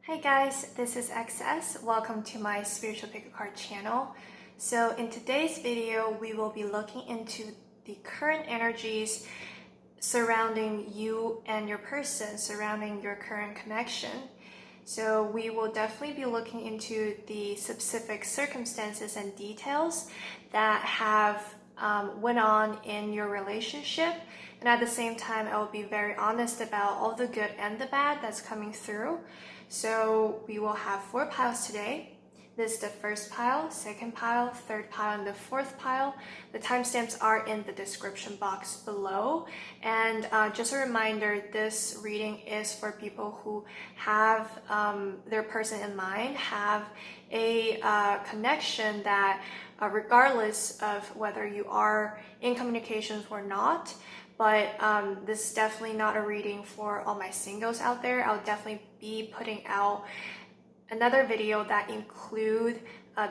Hi guys, this is XS. Welcome to my Spiritual Pick a Card channel. So in today's video, we will be looking into the current energies surrounding you and your person, surrounding your current connection. So we will definitely be looking into the specific circumstances and details that have went on in your relationship. And at the same time, I will be very honest about all the good and the bad that's coming through. So we will have 4 piles today. This is the first pile, second pile, third pile, and the fourth pile. The timestamps are in the description box below. And just a reminder, this reading is for people who have their person in mind, have a connection that regardless of whether you are in communications or not, but this is definitely not a reading for all my singles out there. I'll definitely be putting out another video that include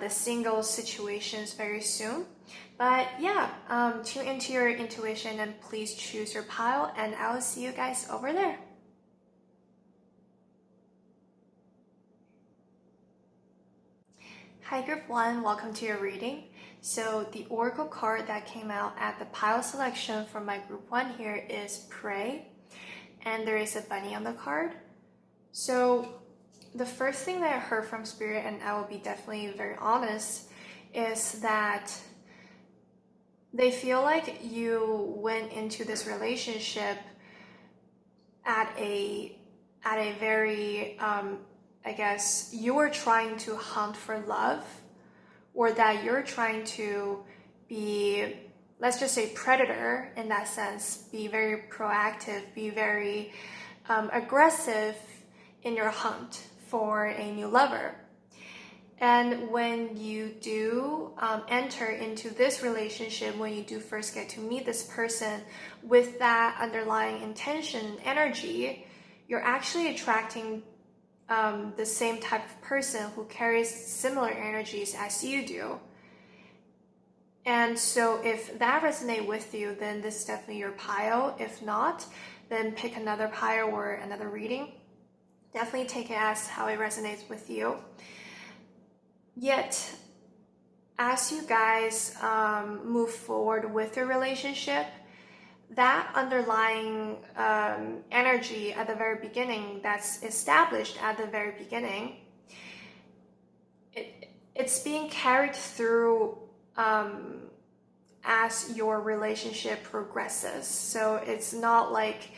the single situations very soon. But yeah, tune into your intuition and please choose your pile, and I'll see you guys over there. Hi Group 1, welcome to your reading. So the Oracle card that came out at the pile selection for my Group 1 here is Pray, and there is a bunny on the card. So the first thing that I heard from Spirit, and I will be definitely very honest, is that they feel like you went into this relationship at a very, I guess, you were trying to hunt for love, or that you're trying to be, let's just say, predator in that sense, be very proactive, be very aggressive in your hunt for a new lover. And when you do enter into this relationship, when you do first get to meet this person with that underlying intention, energy, you're actually attracting the same type of person who carries similar energies as you do. And so if that resonates with you, then this is definitely your pile. If not, then pick another pile or another reading. Definitely take it as how it resonates with you. Yet, as you guys move forward with your relationship, that underlying energy at the very beginning, that's established at the very beginning, it's being carried through as your relationship progresses. So it's not like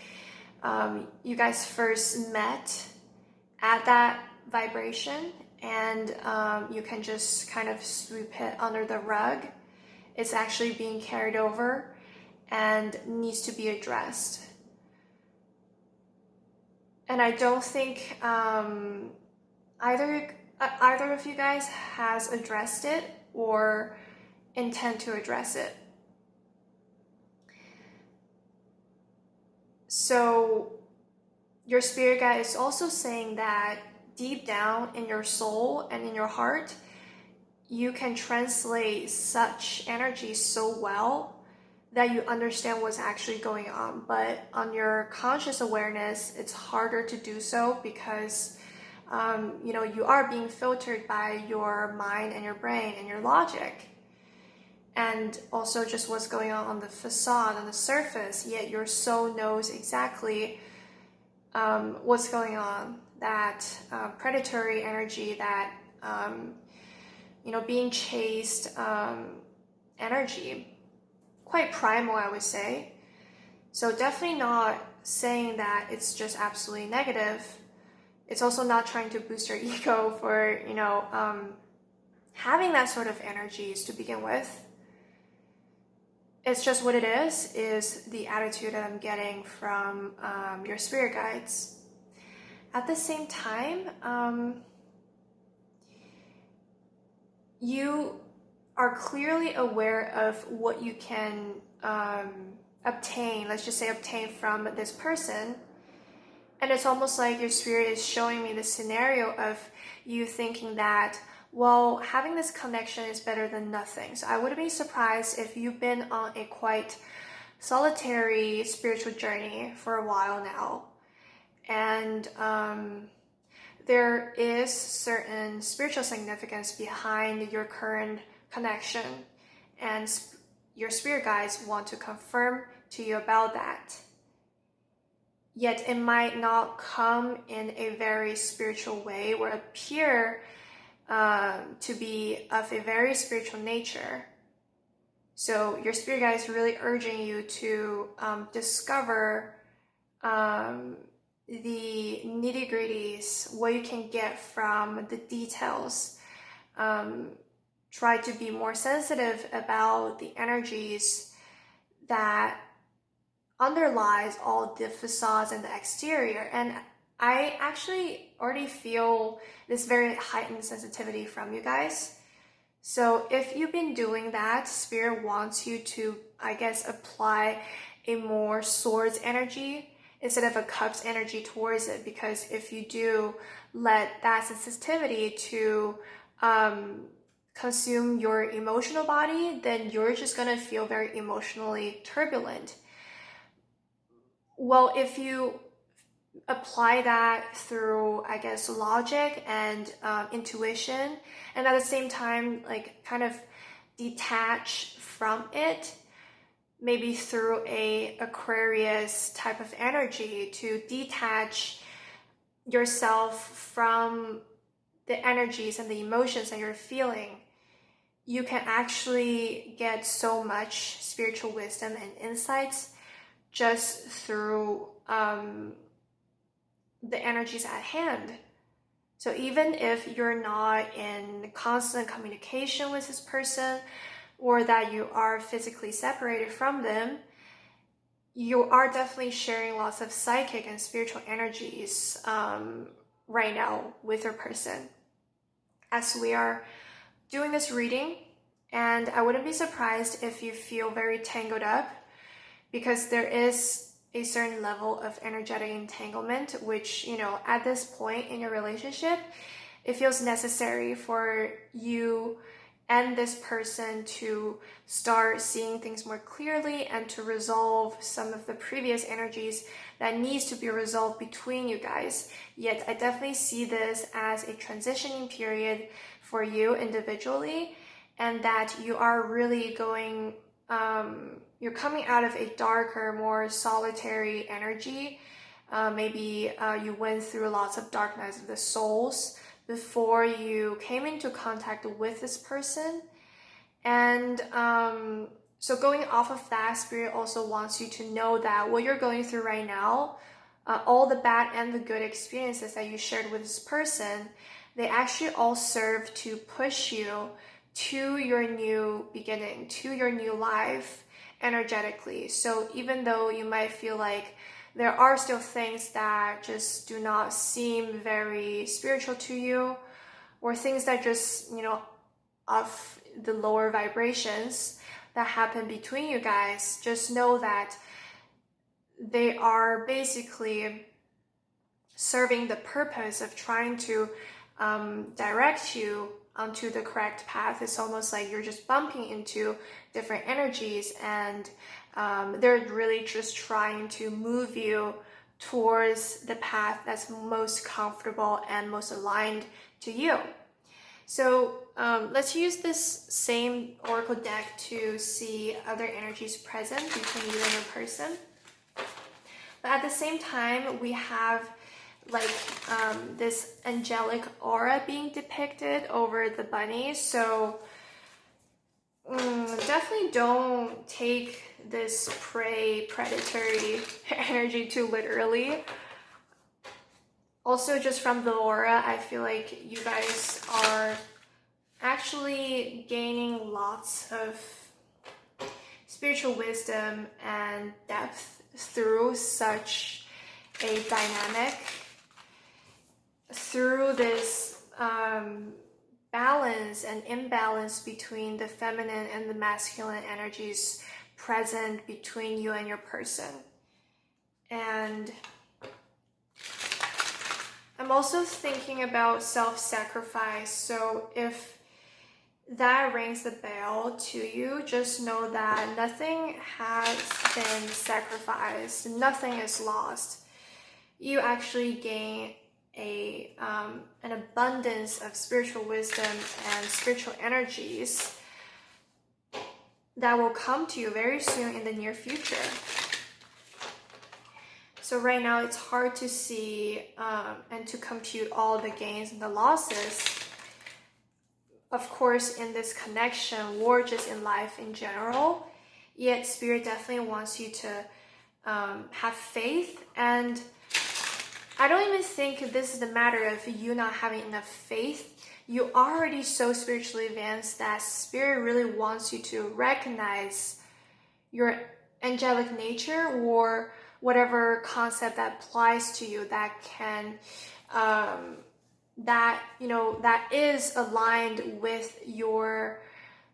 you guys first met at that vibration and you can just kind of sweep it under the rug. It's actually being carried over and needs to be addressed. And I don't think either of you guys has addressed it or intend to address it. So your spirit guide is also saying that deep down in your soul and in your heart, you can translate such energy so well that you understand what's actually going on. But on your conscious awareness, it's harder to do so because you are being filtered by your mind and your brain and your logic. And also just what's going on the facade, on the surface, yet your soul knows exactly what's going on. That predatory energy, that being chased energy, quite primal, I would say. So definitely not saying that it's just absolutely negative. It's also not trying to boost your ego for having that sort of energies to begin with. It's just what it is the attitude that I'm getting from your spirit guides. At the same time, you are clearly aware of what you can obtain, let's just say obtain from this person. And it's almost like your spirit is showing me the scenario of you thinking that, well, having this connection is better than nothing. So I wouldn't be surprised if you've been on a quite solitary spiritual journey for a while now. And there is certain spiritual significance behind your current connection, and your spirit guides want to confirm to you about that. Yet it might not come in a very spiritual way or appear to be of a very spiritual nature. So your spirit guide is really urging you to discover the nitty-gritties, what you can get from the details. Try to be more sensitive about the energies that underlies all the facades and the exterior. And I actually already feel this very heightened sensitivity from you guys. So if you've been doing that, Spirit wants you to, I guess, apply a more swords energy instead of a cups energy towards it. Because if you do let that sensitivity to consume your emotional body, then you're just going to feel very emotionally turbulent. Well, if you apply that through, I guess, logic and intuition, and at the same time, like, kind of detach from it, maybe through a Aquarius type of energy, to detach yourself from the energies and the emotions that you're feeling, you can actually get so much spiritual wisdom and insights just through the energies at hand. So even if you're not in constant communication with this person, or that you are physically separated from them, you are definitely sharing lots of psychic and spiritual energies right now with your person as we are doing this reading. And I wouldn't be surprised if you feel very tangled up, because there is a certain level of energetic entanglement, which, you know, at this point in your relationship, it feels necessary for you and this person to start seeing things more clearly and to resolve some of the previous energies that needs to be resolved between you guys. Yet I definitely see this as a transitioning period for you individually, and that you are really going, you're coming out of a darker, more solitary energy. Maybe you went through lots of dark nights of the souls before you came into contact with this person. And so going off of that, Spirit also wants you to know that what you're going through right now, all the bad and the good experiences that you shared with this person, they actually all serve to push you to your new beginning, to your new life energetically. So even though you might feel like there are still things that just do not seem very spiritual to you, or things that just, you know, of the lower vibrations that happen between you guys, just know that they are basically serving the purpose of trying to direct you onto the correct path. It's almost like you're just bumping into different energies, and they're really just trying to move you towards the path that's most comfortable and most aligned to you. So let's use this same oracle deck to see other energies present between you and your person. But at the same time, we have like this angelic aura being depicted over the bunny. So definitely don't take this predatory energy too literally. Also, just from the aura, I feel like you guys are actually gaining lots of spiritual wisdom and depth through such a dynamic, through this balance and imbalance between the feminine and the masculine energies present between you and your person. And I'm also thinking about self-sacrifice. So if that rings the bell to you, just know that nothing has been sacrificed, nothing is lost. You actually gain an abundance of spiritual wisdom and spiritual energies that will come to you very soon in the near future. So right now it's hard to see and to compute all the gains and the losses. Of course, in this connection or just in life in general, yet Spirit definitely wants you to have faith. And I don't even think this is the matter of you not having enough faith. You're already so spiritually advanced that Spirit really wants you to recognize your angelic nature or whatever concept that applies to you that can that is aligned with your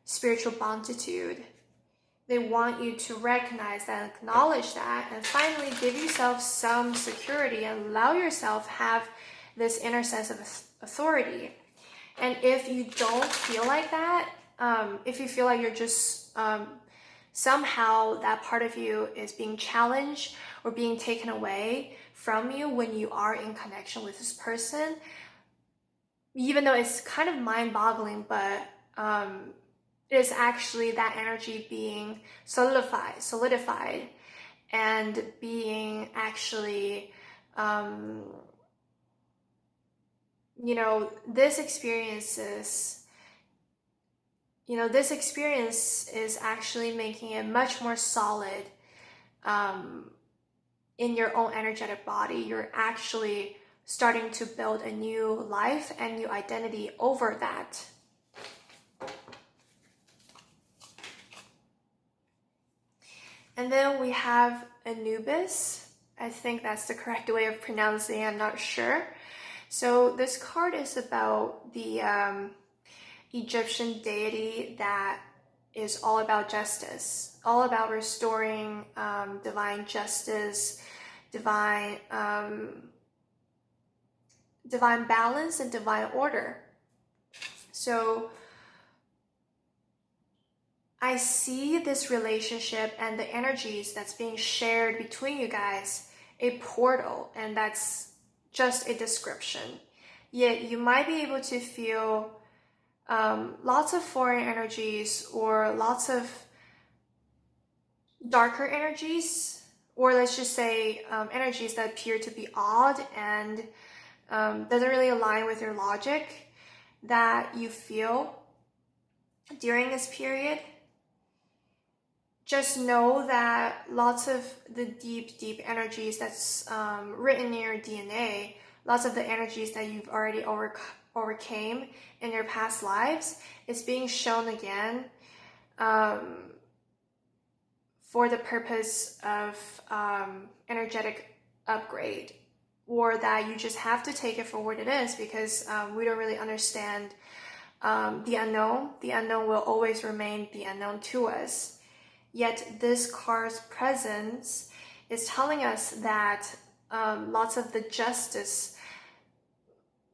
spiritual bontitude. They want you to recognize that and acknowledge that, and finally give yourself some security and allow yourself have this inner sense of authority. And if you don't feel like that, if you feel like you're just somehow that part of you is being challenged or being taken away from you when you are in connection with this person, even though it's kind of mind-boggling, but it is actually that energy being solidified and being actually, this experience is actually making it much more solid in your own energetic body. You're actually starting to build a new life and new identity over that. And then we have Anubis. I think that's the correct way of pronouncing it, I'm not sure. So this card is about the Egyptian deity that is all about justice, all about restoring divine justice, divine balance and divine order. So I see this relationship and the energies that's being shared between you guys, a portal, and that's just a description. Yet you might be able to feel lots of foreign energies or lots of darker energies, or let's just say energies that appear to be odd and doesn't really align with your logic that you feel during this period. Just know that lots of the deep energies that's written in your DNA, lots of the energies that you've already overcame in your past lives is being shown again for the purpose of energetic upgrade, or that you just have to take it for what it is, because we don't really understand the unknown. The unknown will always remain the unknown to us. Yet this card's presence is telling us that lots of the justice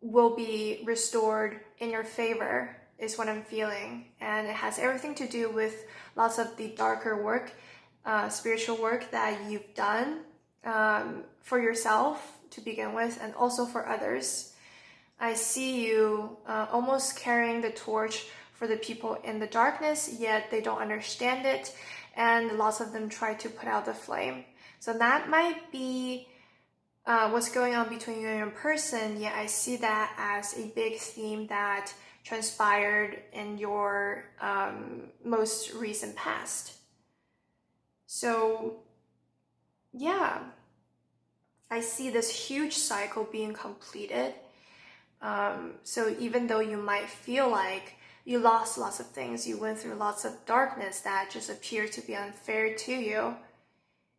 will be restored in your favor, is what I'm feeling. And it has everything to do with lots of the darker work, spiritual work that you've done for yourself to begin with, and also for others. I see you almost carrying the torch for the people in the darkness, yet they don't understand it, and lots of them try to put out the flame. So that might be what's going on between you and your person. Yet I see that as a big theme that transpired in your most recent past. So yeah, I see this huge cycle being completed. So even though you might feel like you lost lots of things, you went through lots of darkness that just appeared to be unfair to you,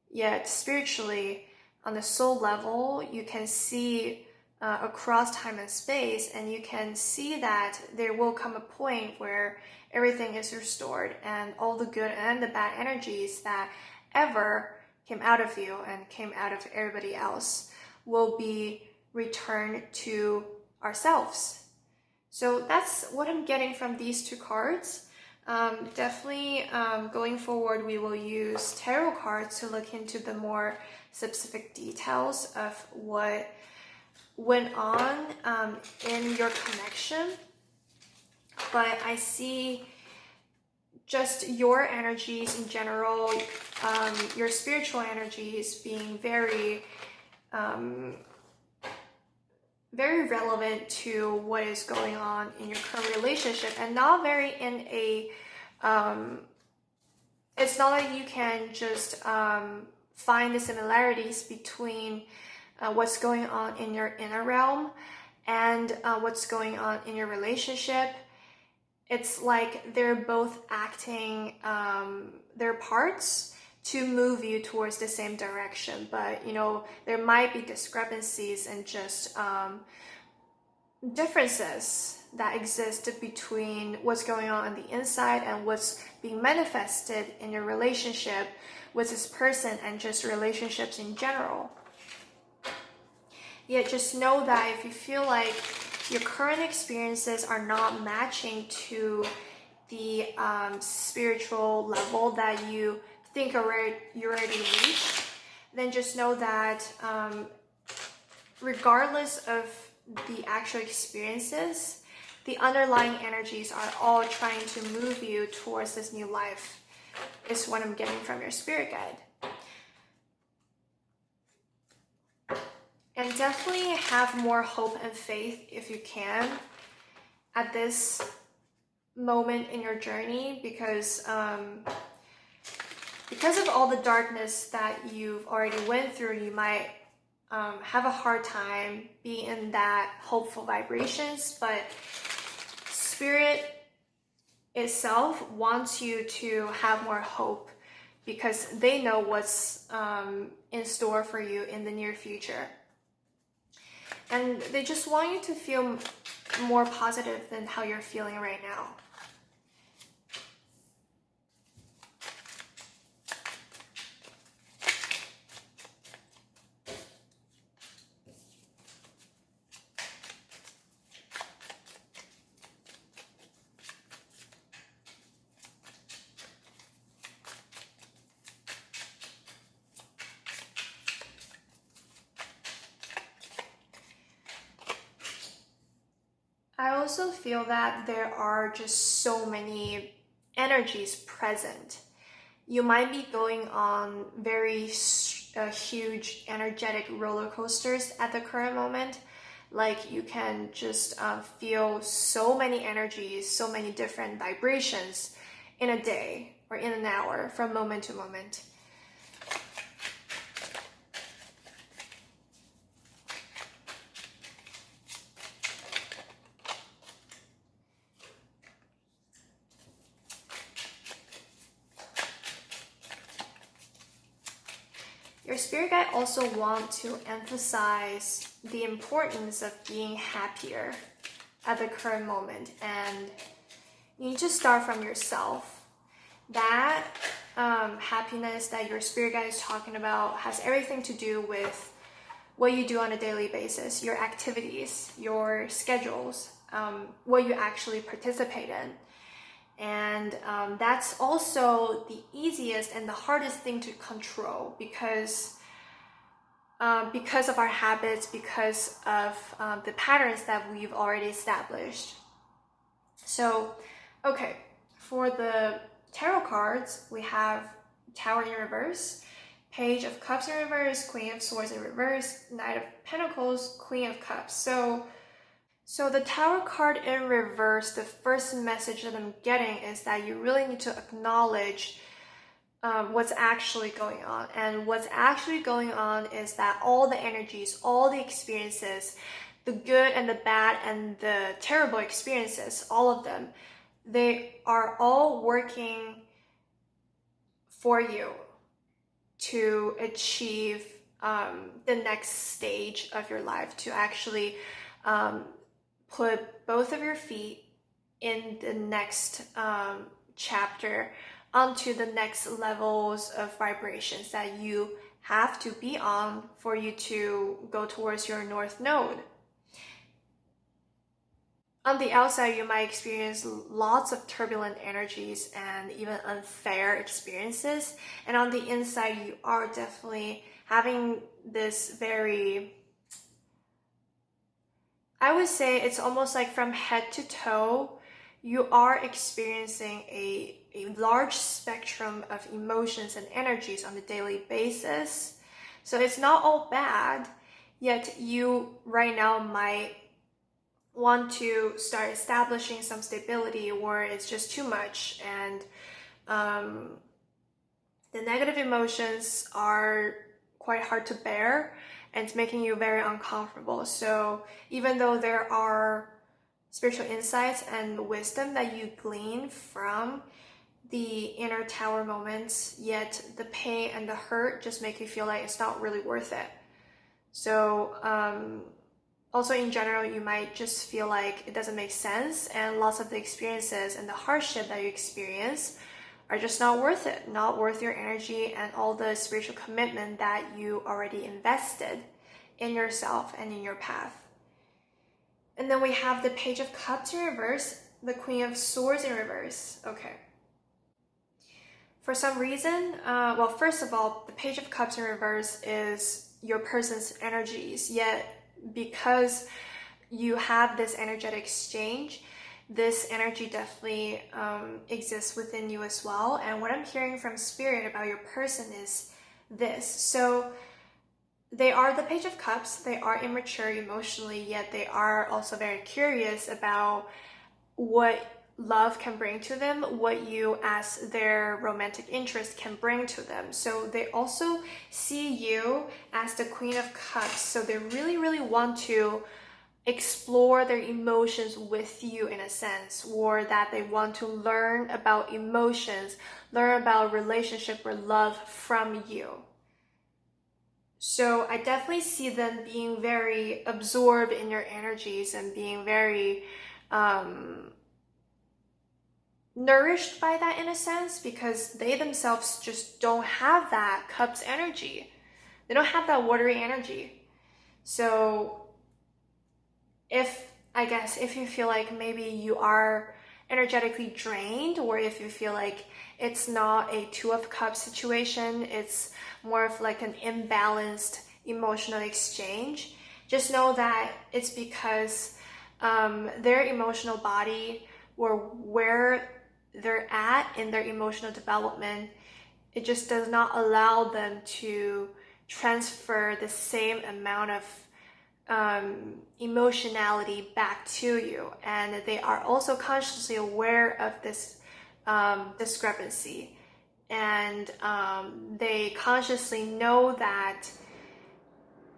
yet spiritually, on the soul level, you can see across time and space, and you can see that there will come a point where everything is restored, and all the good and the bad energies that ever came out of you and came out of everybody else will be returned to ourselves. So that's what I'm getting from these two cards. Definitely going forward, we will use tarot cards to look into the more specific details of what went on in your connection, but I see just your energies in general, your spiritual energies being very very relevant to what is going on in your current relationship, and not very in a it's not like you can just find the similarities between what's going on in your inner realm and what's going on in your relationship. It's like they're both acting their parts to move you towards the same direction, but you know, there might be discrepancies and just differences that exist between what's going on the inside and what's being manifested in your relationship with this person and just relationships in general. Yet just know that if you feel like your current experiences are not matching to the spiritual level that you think you already reached, then just know that regardless of the actual experiences, the underlying energies are all trying to move you towards this new life, is what I'm getting from your spirit guide. And definitely have more hope and faith if you can at this moment in your journey, because of all the darkness that you've already went through, you might have a hard time being in that hopeful vibrations, but Spirit itself wants you to have more hope because they know what's in store for you in the near future. And they just want you to feel more positive than how you're feeling right now. I also feel that there are just so many energies present. You might be going on very huge energetic roller coasters at the current moment. Like you can just feel so many energies, so many different vibrations in a day or in an hour from moment to moment. Your spirit guide also want to emphasize the importance of being happier at the current moment, and you need to start from yourself. That happiness that your spirit guide is talking about has everything to do with what you do on a daily basis, your activities, your schedules, what you actually participate in. And that's also the easiest and the hardest thing to control because of our habits, because of the patterns that we've already established. So, okay, for the tarot cards, we have Tower in reverse, Page of Cups in reverse, Queen of Swords in reverse, Knight of Pentacles, Queen of Cups. So the Tower card in reverse, the first message that I'm getting is that you really need to acknowledge what's actually going on. And what's actually going on is that all the energies, all the experiences, the good and the bad and the terrible experiences, all of them, they are all working for you to achieve the next stage of your life, to actually put both of your feet in the next chapter, onto the next levels of vibrations that you have to be on for you to go towards your North Node. On the outside, you might experience lots of turbulent energies and even unfair experiences. And on the inside, you are definitely having this very I would say it's almost like from head to toe, you are experiencing a large spectrum of emotions and energies on a daily basis. So it's not all bad, yet you right now might want to start establishing some stability, or it's just too much, and the negative emotions are quite hard to bear and it's making you very uncomfortable. So even though there are spiritual insights and wisdom that you glean from the inner tower moments, yet the pain and the hurt just make you feel like it's not really worth it. So also in general, you might just feel like it doesn't make sense, and lots of the experiences and the hardship that you experience are just not worth it, not worth your energy and all the spiritual commitment that you already invested in yourself and in your path. And then we have the Page of Cups in reverse, the Queen of Swords in reverse. Okay. For some reason, well, first of all, the Page of Cups in reverse is your person's energies, yet because you have this energetic exchange, this energy definitely exists within you as well. And what I'm hearing from Spirit about your person is this. So they are the Page of Cups, they are immature emotionally, yet they are also very curious about what love can bring to them, what you as their romantic interest can bring to them. So they also see you as the Queen of Cups. So they really, really want to explore their emotions with you in a sense, or that they want to learn about emotions, learn about relationship or love from you. So I definitely see them being very absorbed in your energies and being very nourished by that in a sense, because they themselves just don't have that Cups energy. They don't have that watery energy. So if you feel like maybe you are energetically drained, or if you feel like it's not a Two of Cups situation, it's more of like an imbalanced emotional exchange, just know that it's because their emotional body, or where they're at in their emotional development, it just does not allow them to transfer the same amount of emotionality back to you, and they are also consciously aware of this discrepancy, and they consciously know that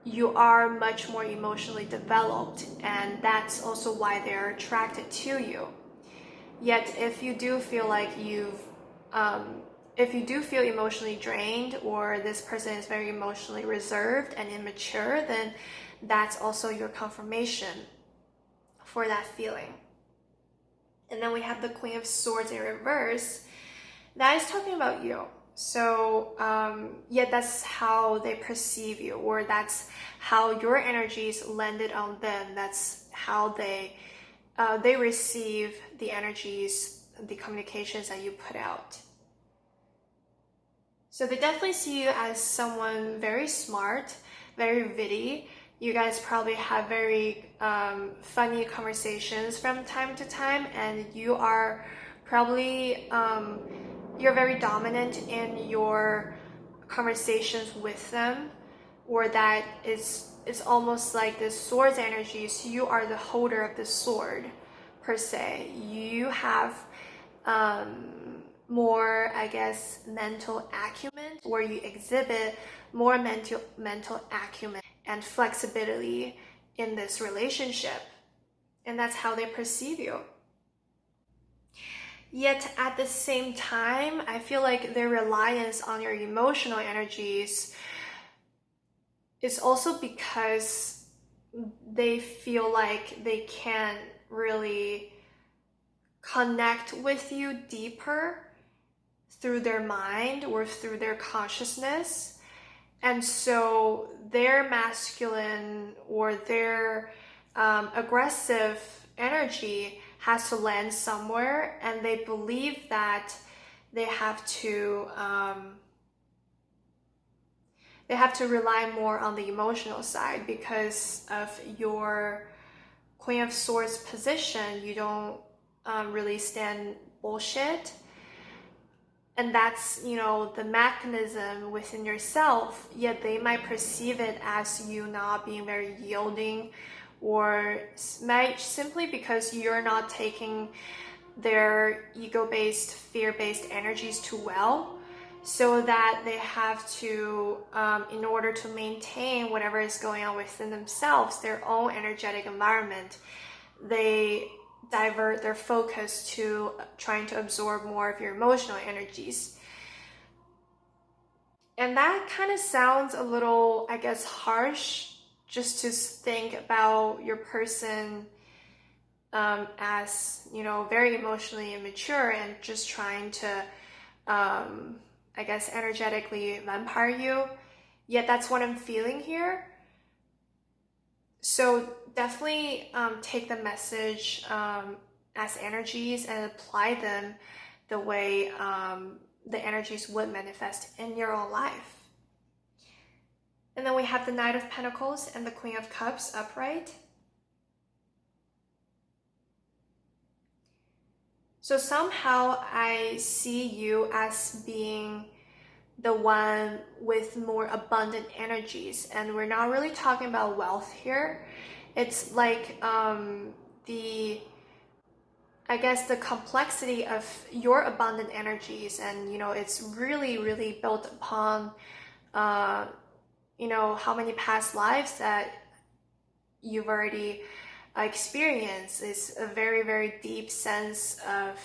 you are much more emotionally developed, and that's also why they're attracted to you. Yet if you do feel like if you do feel emotionally drained, or this person is very emotionally reserved and immature, then that's also your confirmation for that feeling. And then we have the Queen of Swords in reverse. That is talking about you. So yeah, that's how they perceive you, or that's how your energies landed on them. That's how they receive the energies, the communications that you put out. So they definitely see you as someone very smart, very witty. You guys probably have very funny conversations from time to time, and you are probably you're very dominant in your conversations with them, or that it's almost like this sword's energy. So you are the holder of the sword per se. You have more, I guess, mental acumen, or you exhibit more mental acumen and flexibility in this relationship, and that's how they perceive you. Yet at the same time, I feel like their reliance on your emotional energies is also because they feel like they can't really connect with you deeper through their mind or through their consciousness. And so their masculine or their aggressive energy has to land somewhere, and they believe that they have to rely more on the emotional side because of your Queen of Swords position, you don't really stand bullshit. And that's, you know, the mechanism within yourself, yet they might perceive it as you not being very yielding, or might simply because you're not taking their ego-based, fear-based energies too well, so that they have to, in order to maintain whatever is going on within themselves, their own energetic environment, they divert their focus to trying to absorb more of your emotional energies. And that kind of sounds a little, I guess, harsh, just to think about your person as, you know, very emotionally immature and just trying to, I guess, energetically vampire you. Yet that's what I'm feeling here. So definitely take the message as energies and apply them the way the energies would manifest in your own life. And then we have the Knight of Pentacles and the Queen of Cups upright. So somehow I see you as being the one with more abundant energies, and we're not really talking about wealth here. It's like I guess the complexity of your abundant energies, and you know, it's really built upon you know, how many past lives that you've already experienced. Is a very deep sense of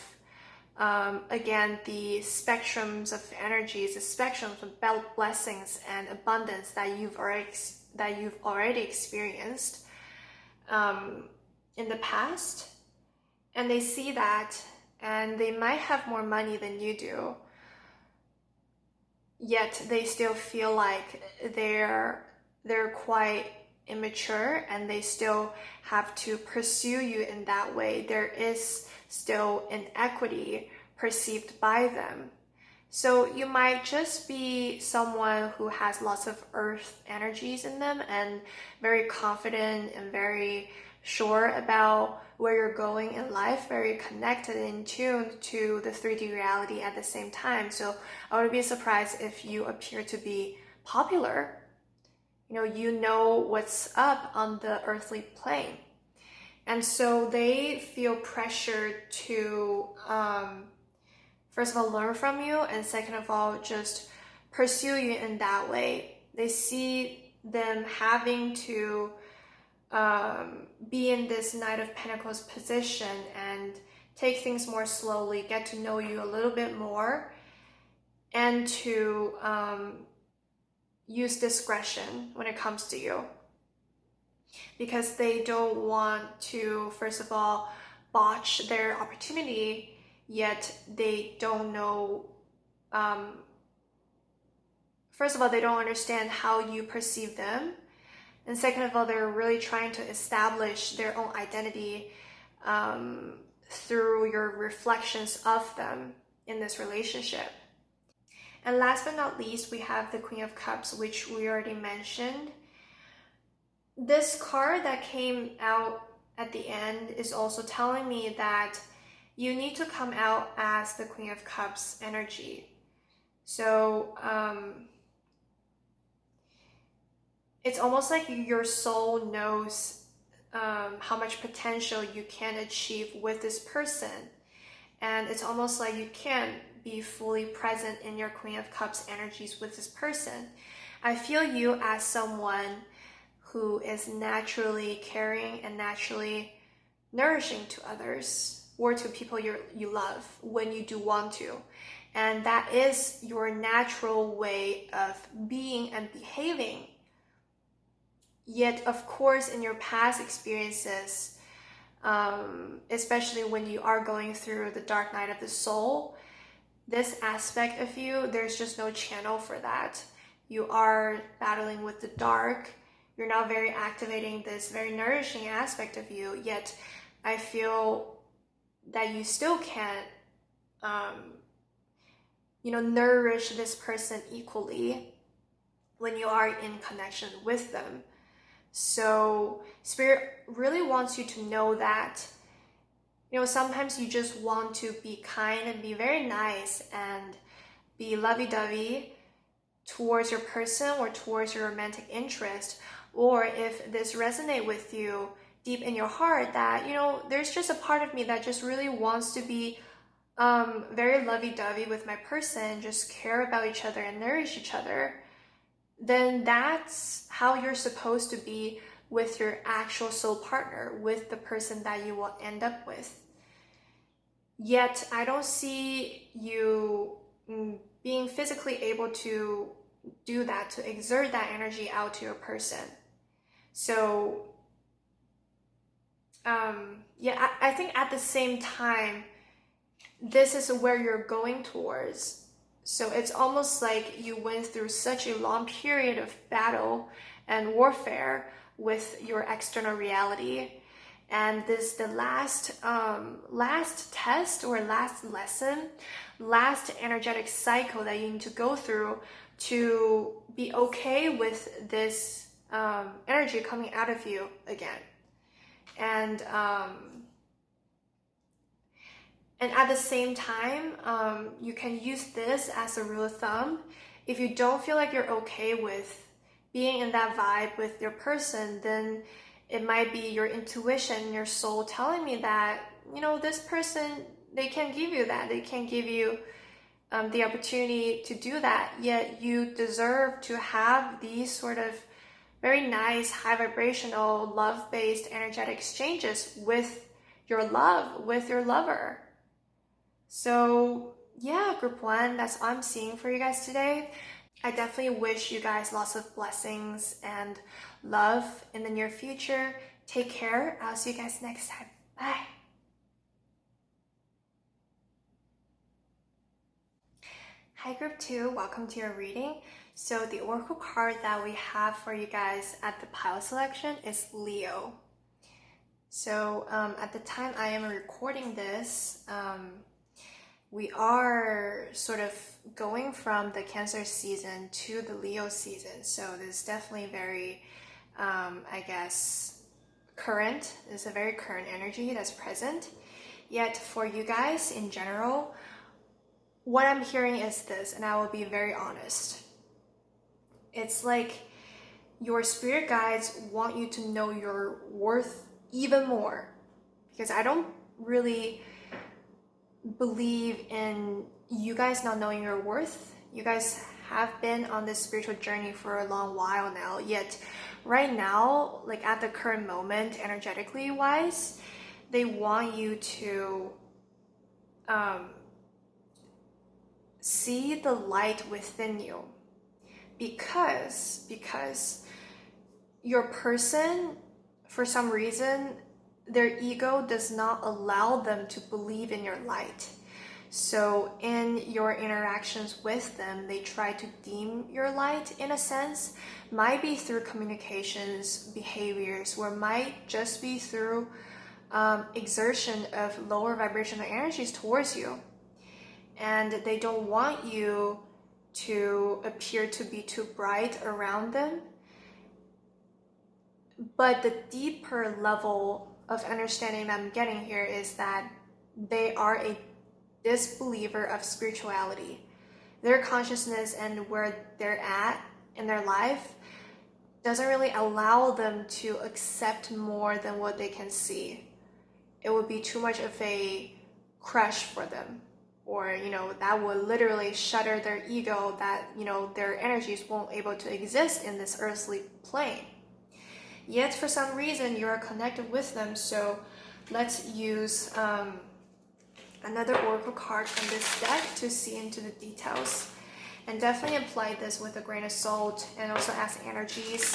again, the spectrums of energies, the spectrums of blessings and abundance that you've already experienced in the past. And they see that, and they might have more money than you do, yet they still feel like they're quite immature, and they still have to pursue you in that way. There is still inequity perceived by them. So you might just be someone who has lots of earth energies in them, and very confident and very sure about where you're going in life, very connected and in tune to the 3D reality at the same time. So I would be surprised if you appear to be popular. You know what's up on the earthly plane. And so they feel pressured to, first of all, learn from you, and second of all, just pursue you in that way. They see them having to be in this Knight of Pentacles position and take things more slowly, get to know you a little bit more, and to use discretion when it comes to you. Because they don't want to, first of all, botch their opportunity, yet they don't know, first of all, they don't understand how you perceive them. And second of all, they're really trying to establish their own identity through your reflections of them in this relationship. And last but not least, we have the Queen of Cups, which we already mentioned. This card that came out at the end is also telling me that you need to come out as the Queen of Cups energy. So it's almost like your soul knows how much potential you can achieve with this person. And it's almost like you can't be fully present in your Queen of Cups energies with this person. I feel you as someone who is naturally caring and naturally nourishing to others, or to people you love when you do want to. And that is your natural way of being and behaving. Yet, of course, in your past experiences, especially when you are going through the dark night of the soul, this aspect of you, there's just no channel for that. You are battling with the dark. You're not very activating this very nourishing aspect of you, yet I feel that you still can't, nourish this person equally when you are in connection with them. So Spirit really wants you to know that, sometimes you just want to be kind and be very nice and be lovey-dovey towards your person or towards your romantic interest. Or if this resonates with you deep in your heart, that, there's just a part of me that just really wants to be very lovey-dovey with my person, just care about each other and nourish each other, then that's how you're supposed to be with your actual soul partner, with the person that you will end up with. Yet I don't see you being physically able to do that, to exert that energy out to your person. So I think at the same time, this is where you're going towards. So it's almost like you went through such a long period of battle and warfare with your external reality. And this the last test or last lesson, last energetic cycle that you need to go through to be okay with this energy coming out of you again. And at the same time, you can use this as a rule of thumb. If you don't feel like you're okay with being in that vibe with your person, then it might be your intuition, your soul telling me that, this person, they can't give you that. They can't give you the opportunity to do that. Yet you deserve to have these sort of very nice, high vibrational, love-based energetic exchanges with your love, with your lover. So yeah, group one, that's all I'm seeing for you guys today. I definitely wish you guys lots of blessings and love in the near future. Take care. I'll see you guys next time. Bye. Hi group 2, welcome to your reading. So the oracle card that we have for you guys at the pile selection is Leo. So at the time I am recording this, we are sort of going from the Cancer season to the Leo season. So this is definitely very, I guess, current. It's a very current energy that's present. Yet for you guys in general, what I'm hearing is this, and I will be very honest. It's like your spirit guides want you to know your worth even more. Because I don't really believe in you guys not knowing your worth. You guys have been on this spiritual journey for a long while now, yet right now, like at the current moment, energetically wise, they want you to see the light within you, because your person, for some reason, their ego does not allow them to believe in your light. So in your interactions with them, they try to dim your light in a sense. Might be through communications, behaviors, or might just be through exertion of lower vibrational energies towards you. And they don't want you to appear to be too bright around them. But the deeper level of understanding I'm getting here is that they are a disbeliever of spirituality. Their consciousness and where they're at in their life doesn't really allow them to accept more than what they can see. It would be too much of a crush for them, or that would literally shatter their ego, that their energies won't able to exist in this earthly plane. Yet for some reason you are connected with them. So let's use another oracle card from this deck to see into the details, and definitely apply this with a grain of salt and also as energies.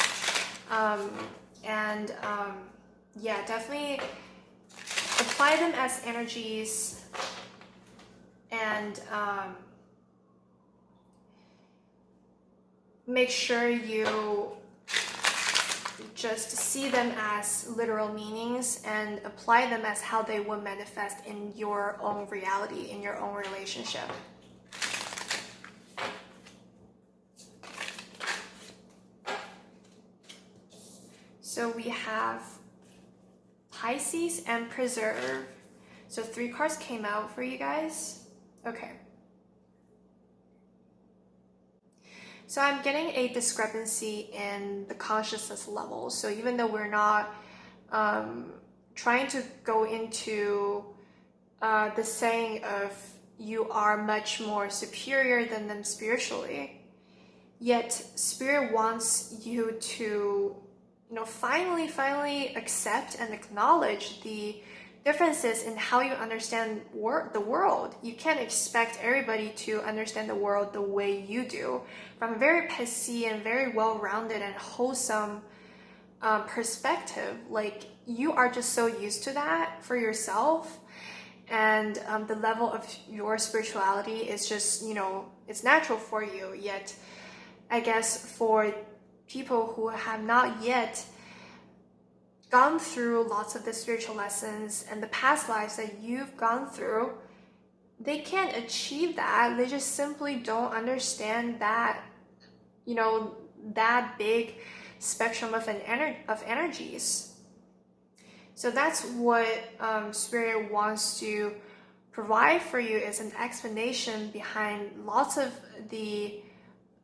Yeah, definitely apply them as energies, and make sure you just see them as literal meanings and apply them as how they would manifest in your own reality, in your own relationship. So we have Pisces and Preserve. So 3 cards came out for you guys. Okay. So I'm getting a discrepancy in the consciousness level. So even though we're not trying to go into the saying of you are much more superior than them spiritually, yet Spirit wants you to, finally accept and acknowledge the differences in how you understand the world. You can't expect everybody to understand the world the way you do. From a very PC and very well-rounded and wholesome perspective, like you are just so used to that for yourself, and the level of your spirituality is just, it's natural for you. Yet, I guess for people who have not yet gone through lots of the spiritual lessons and the past lives that you've gone through, they can't achieve that. They just simply don't understand that, that big spectrum of energies. So that's what Spirit wants to provide for you, is an explanation behind lots of the,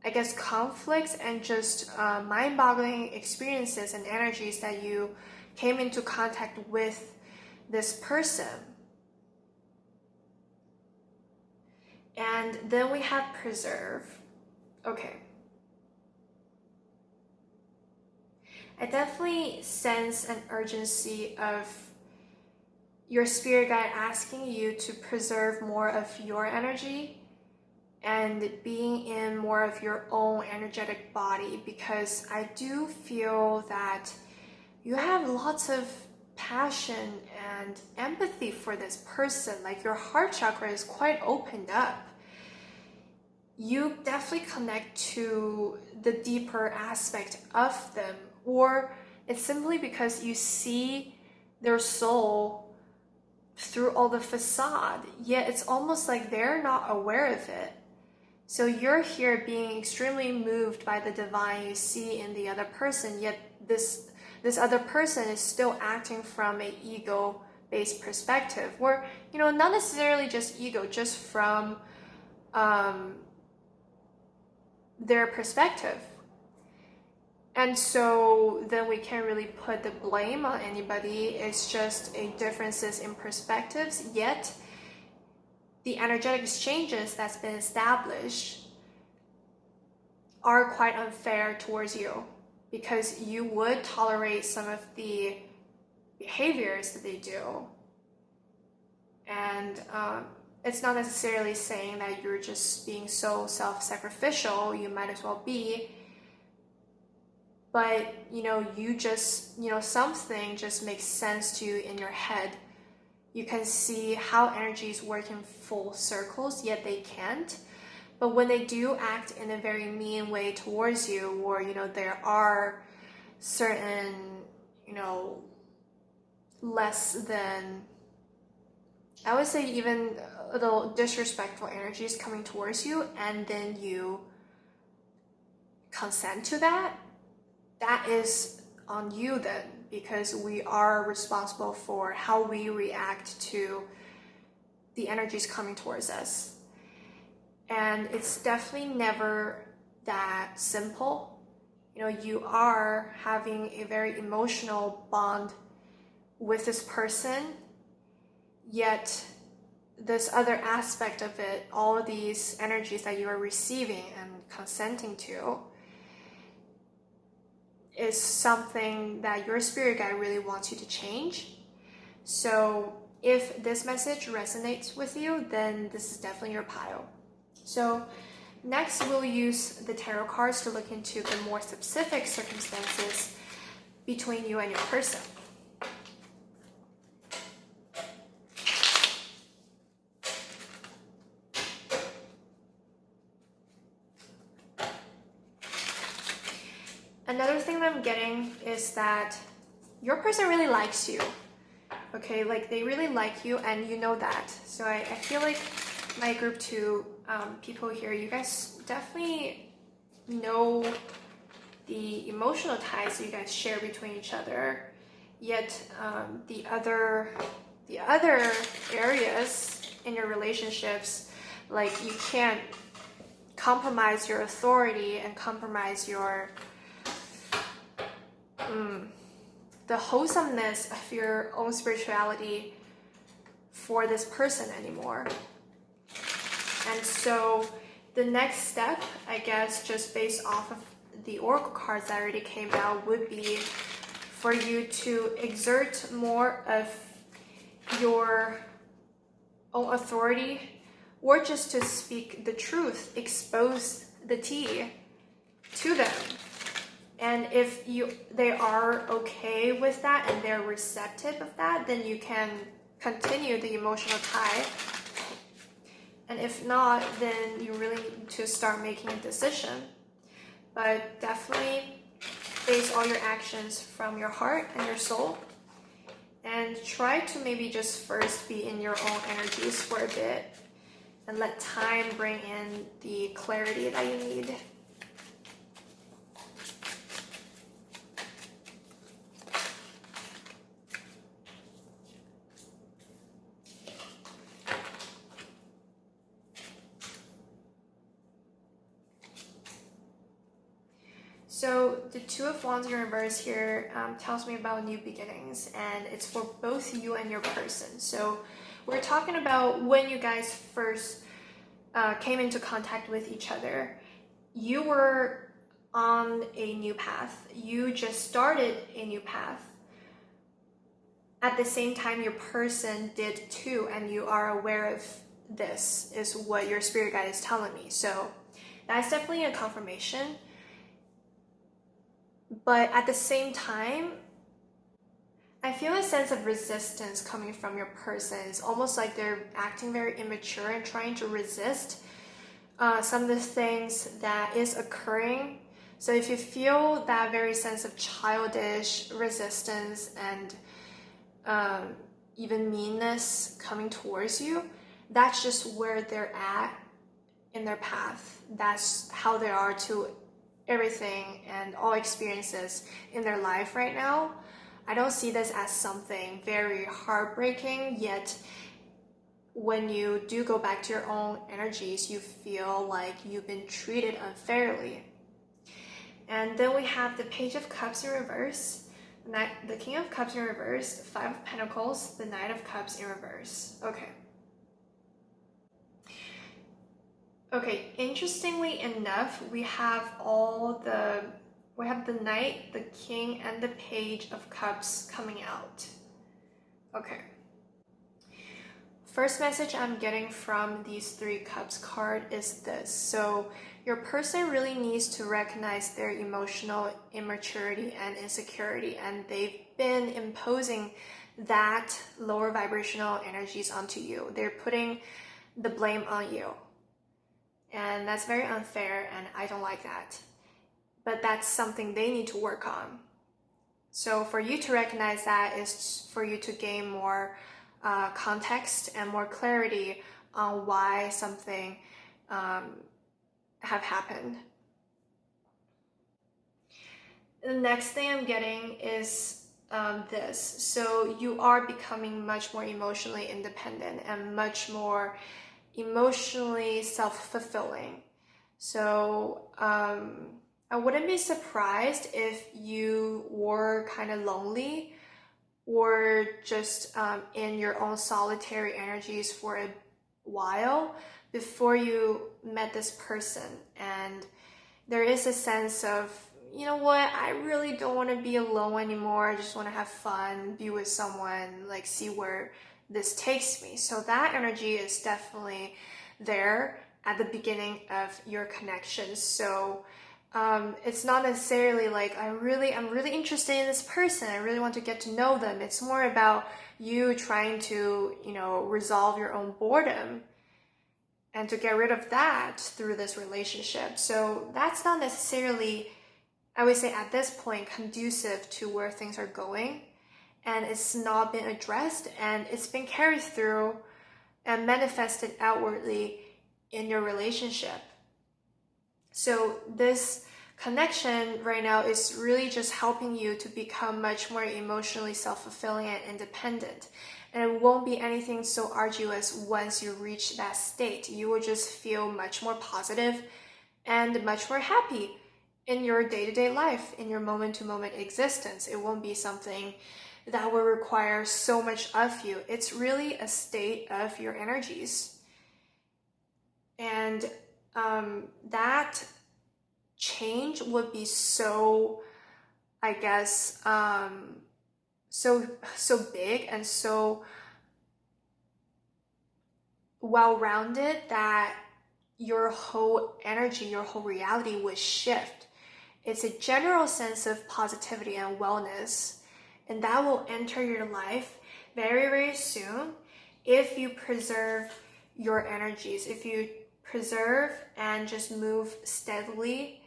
I guess, conflicts and just mind-boggling experiences and energies that you came into contact with this person. And then we have Preserve. Okay. I definitely sense an urgency of your spirit guide asking you to preserve more of your energy and being in more of your own energetic body, because I do feel that you have lots of passion and empathy for this person. Like your heart chakra is quite opened up. You definitely connect to the deeper aspect of them, or it's simply because you see their soul through all the facade, yet it's almost like they're not aware of it. So you're here being extremely moved by the divine you see in the other person, yet this other person is still acting from an ego-based perspective, or, not necessarily just ego, just from their perspective. And so then we can't really put the blame on anybody. It's just a differences in perspectives, yet the energetic exchanges that's been established are quite unfair towards you, because you would tolerate some of the behaviors that they do. And it's not necessarily saying that you're just being so self-sacrificial. You might as well be. But, you just, something just makes sense to you in your head. You can see how energies work in full circles, yet they can't. But when they do act in a very mean way towards you, or, there are certain, less than, I would say even a little disrespectful energies coming towards you, and then you consent to that, that is on you then, because we are responsible for how we react to the energies coming towards us. And it's definitely never that simple. You are having a very emotional bond with this person, yet this other aspect of it, all of these energies that you are receiving and consenting to, is something that your spirit guide really wants you to change. So if this message resonates with you, then this is definitely your pile. So next we'll use the tarot cards to look into the more specific circumstances between you and your person. Another thing that I'm getting is that your person really likes you. Okay, like they really like you, and you know that. So I feel like my group 2 people here, you guys definitely know the emotional ties you guys share between each other, yet the other areas in your relationships, like you can't compromise your authority and compromise your the wholesomeness of your own spirituality for this person anymore. And so the next step, I guess, just based off of the oracle cards that already came out, would be for you to exert more of your own authority, or just to speak the truth, expose the tea to them. And if they are okay with that and they're receptive of that, then you can continue the emotional tie. And if not, then you really need to start making a decision. But definitely base all your actions from your heart and your soul. And try to maybe just first be in your own energies for a bit. And let time bring in the clarity that you need. So the Two of Wands in reverse here tells me about new beginnings, and it's for both you and your person. So we're talking about when you guys first came into contact with each other. You were on a new path. You just started a new path. At the same time, your person did too, and you are aware of this, is what your spirit guide is telling me. So that's definitely a confirmation. But at the same time, I feel a sense of resistance coming from your person. It's almost like they're acting very immature and trying to resist some of the things that is occurring. So if you feel that very sense of childish resistance and even meanness coming towards you, that's just where they're at in their path. That's how they are to everything and all experiences in their life right now. I don't see this as something very heartbreaking, yet when you do go back to your own energies, you feel like you've been treated unfairly. And then we have the Page of Cups in reverse, the King of Cups in reverse, the Five of Pentacles, the Knight of Cups in reverse. Okay, interestingly enough, we have the Knight, the King, and the Page of Cups coming out. Okay. First message I'm getting from these Three Cups card is this. So your person really needs to recognize their emotional immaturity and insecurity, and they've been imposing that lower vibrational energies onto you. They're putting the blame on you. And that's very unfair, and I don't like that. But that's something they need to work on. So for you to recognize that is for you to gain more context and more clarity on why something have happened. The next thing I'm getting is this. So you are becoming much more emotionally independent and much more emotionally self-fulfilling. So I wouldn't be surprised if you were kind of lonely or just in your own solitary energies for a while before you met this person. And there is a sense of, you know what, I really don't want to be alone anymore. I just want to have fun, be with someone, like see where this takes me. So that energy is definitely there at the beginning of your connection. So it's not necessarily like I'm really interested in this person, I really want to get to know them. It's more about you trying to, resolve your own boredom and to get rid of that through this relationship. So that's not necessarily, I would say at this point, conducive to where things are going. And it's not been addressed, and it's been carried through and manifested outwardly in your relationship. So this connection right now is really just helping you to become much more emotionally self-fulfilling and independent. And it won't be anything so arduous once you reach that state. You will just feel much more positive and much more happy in your day-to-day life, in your moment-to-moment existence. It won't be something that will require so much of you. It's really a state of your energies. And that change would be so, I guess, so big and so well-rounded that your whole energy, your whole reality would shift. It's a general sense of positivity and wellness, and that will enter your life very, very soon if you preserve your energies, if you preserve and just move steadily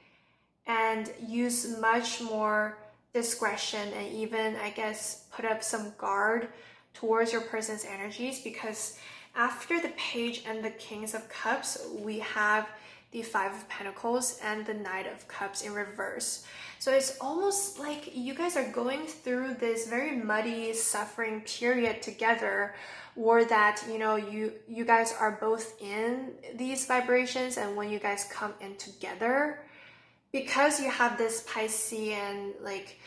and use much more discretion and even, I guess, put up some guard towards your person's energies, because after the Page and the Kings of Cups, we have the Five of Pentacles and the Knight of Cups in reverse. So it's almost like you guys are going through this very muddy, suffering period together, or that, you know, you guys are both in these vibrations, and when you guys come in together, because you have this Piscean, like,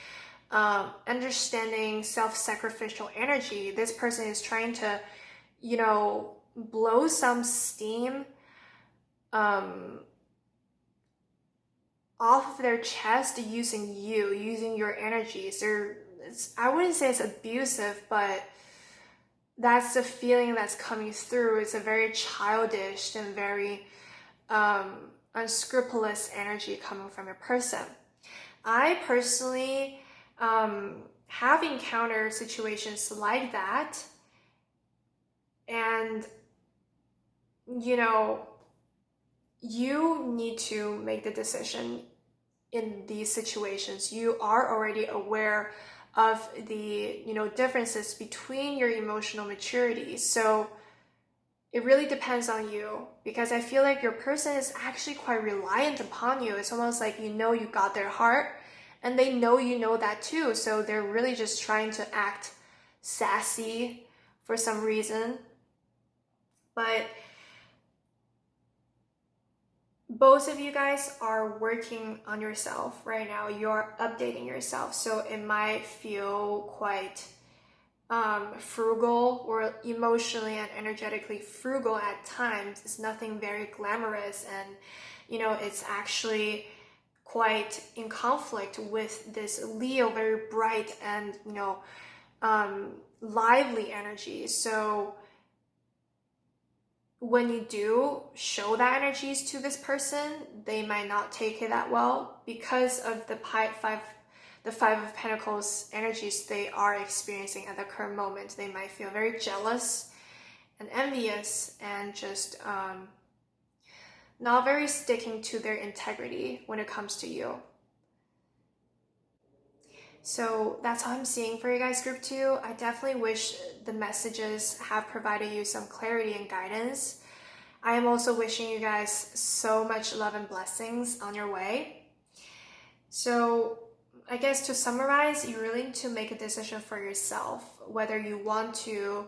understanding self-sacrificial energy, this person is trying to, you know, blow some steam off of their chest using you, using your energies. I wouldn't say it's abusive, but that's the feeling that's coming through. It's a very childish and very unscrupulous energy coming from a person. I personally have encountered situations like that, and you know, you need to make the decision in these situations. You are already aware of the, you know, differences between your emotional maturity. So it really depends on you, because I feel like your person is actually quite reliant upon you. It's almost like, you know, you got their heart and they know you know that too. So they're really just trying to act sassy for some reason. But both of you guys are working on yourself right now. You're updating yourself. So it might feel quite frugal or emotionally and energetically frugal at times. It's nothing very glamorous, and you know, it's actually quite in conflict with this Leo, very bright and, you know, lively energy. So when you do show that energies to this person, they might not take it that well because of the Five of Pentacles energies they are experiencing at the current moment. They might feel very jealous and envious and just not very sticking to their integrity when it comes to you. So that's how I'm seeing for you guys, group 2. I definitely wish the messages have provided you some clarity and guidance. I am also wishing you guys so much love and blessings on your way. So I guess to summarize, you really need to make a decision for yourself, whether you want to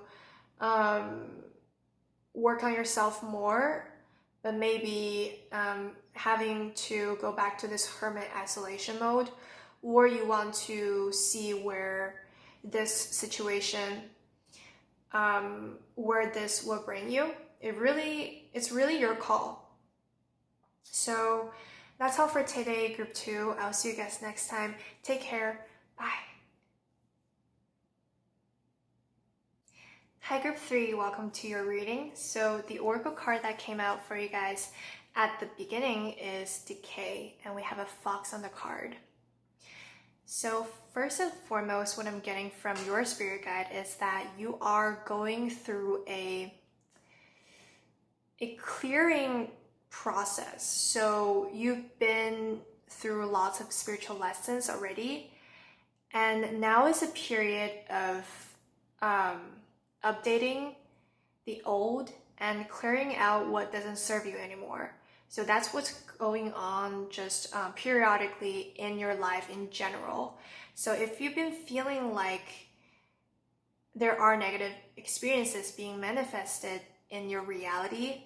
work on yourself more, but maybe having to go back to this hermit isolation mode, or you want to see where this situation, where this will bring you. It's really your call. So that's all for today, group 2. I'll see you guys next time. Take care. Bye. Hi, group 3. Welcome to your reading. So the oracle card that came out for you guys at the beginning is Decay, and we have a fox on the card. So first and foremost, what I'm getting from your spirit guide is that you are going through a clearing process. So you've been through lots of spiritual lessons already, and now is a period of updating the old and clearing out what doesn't serve you anymore. So that's what's going on just periodically in your life in general. So if you've been feeling like there are negative experiences being manifested in your reality,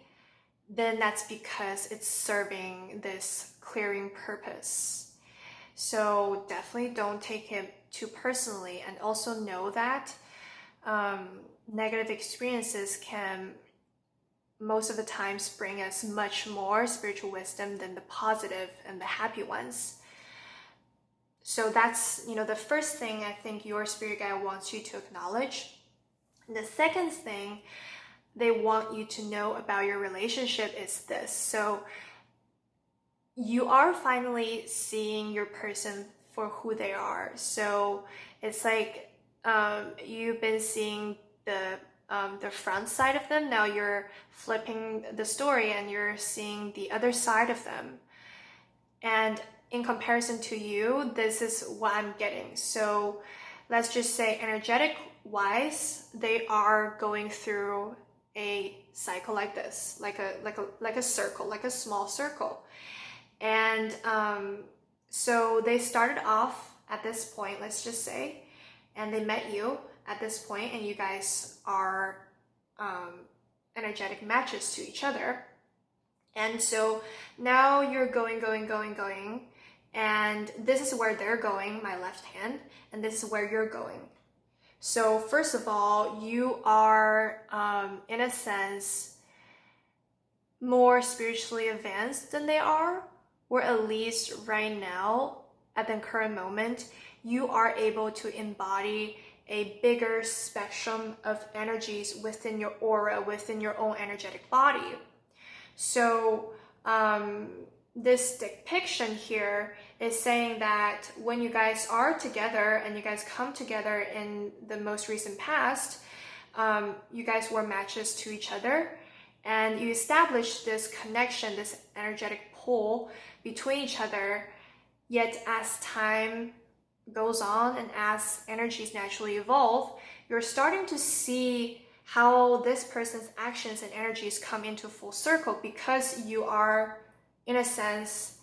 then that's because it's serving this clearing purpose. So definitely don't take it too personally, and also know that negative experiences can most of the times bring us much more spiritual wisdom than the positive and the happy ones. So that's, the first thing I think your spirit guide wants you to acknowledge. The second thing they want you to know about your relationship is this. So you are finally seeing your person for who they are. So it's like you've been seeing the front side of them. Now you're flipping the story and you're seeing the other side of them. And in comparison to you, this is what I'm getting. So let's just say energetic wise, they are going through a cycle like this, like a circle, like a small circle. And so they started off at this point, let's just say, and they met you at this point, and you guys are energetic matches to each other. And so now you're going, and this is where they're going, my left hand, and this is where you're going. So first of all, you are, in a sense, more spiritually advanced than they are, or at least right now, at the current moment, you are able to embody a bigger spectrum of energies within your aura, within your own energetic body. So this depiction here is saying that when you guys are together and you guys come together in the most recent past, you guys were matches to each other, and you established this connection, this energetic pull between each other. Yet as time goes on and as energies naturally evolve, you're starting to see how this person's actions and energies come into full circle, because you are, in a sense,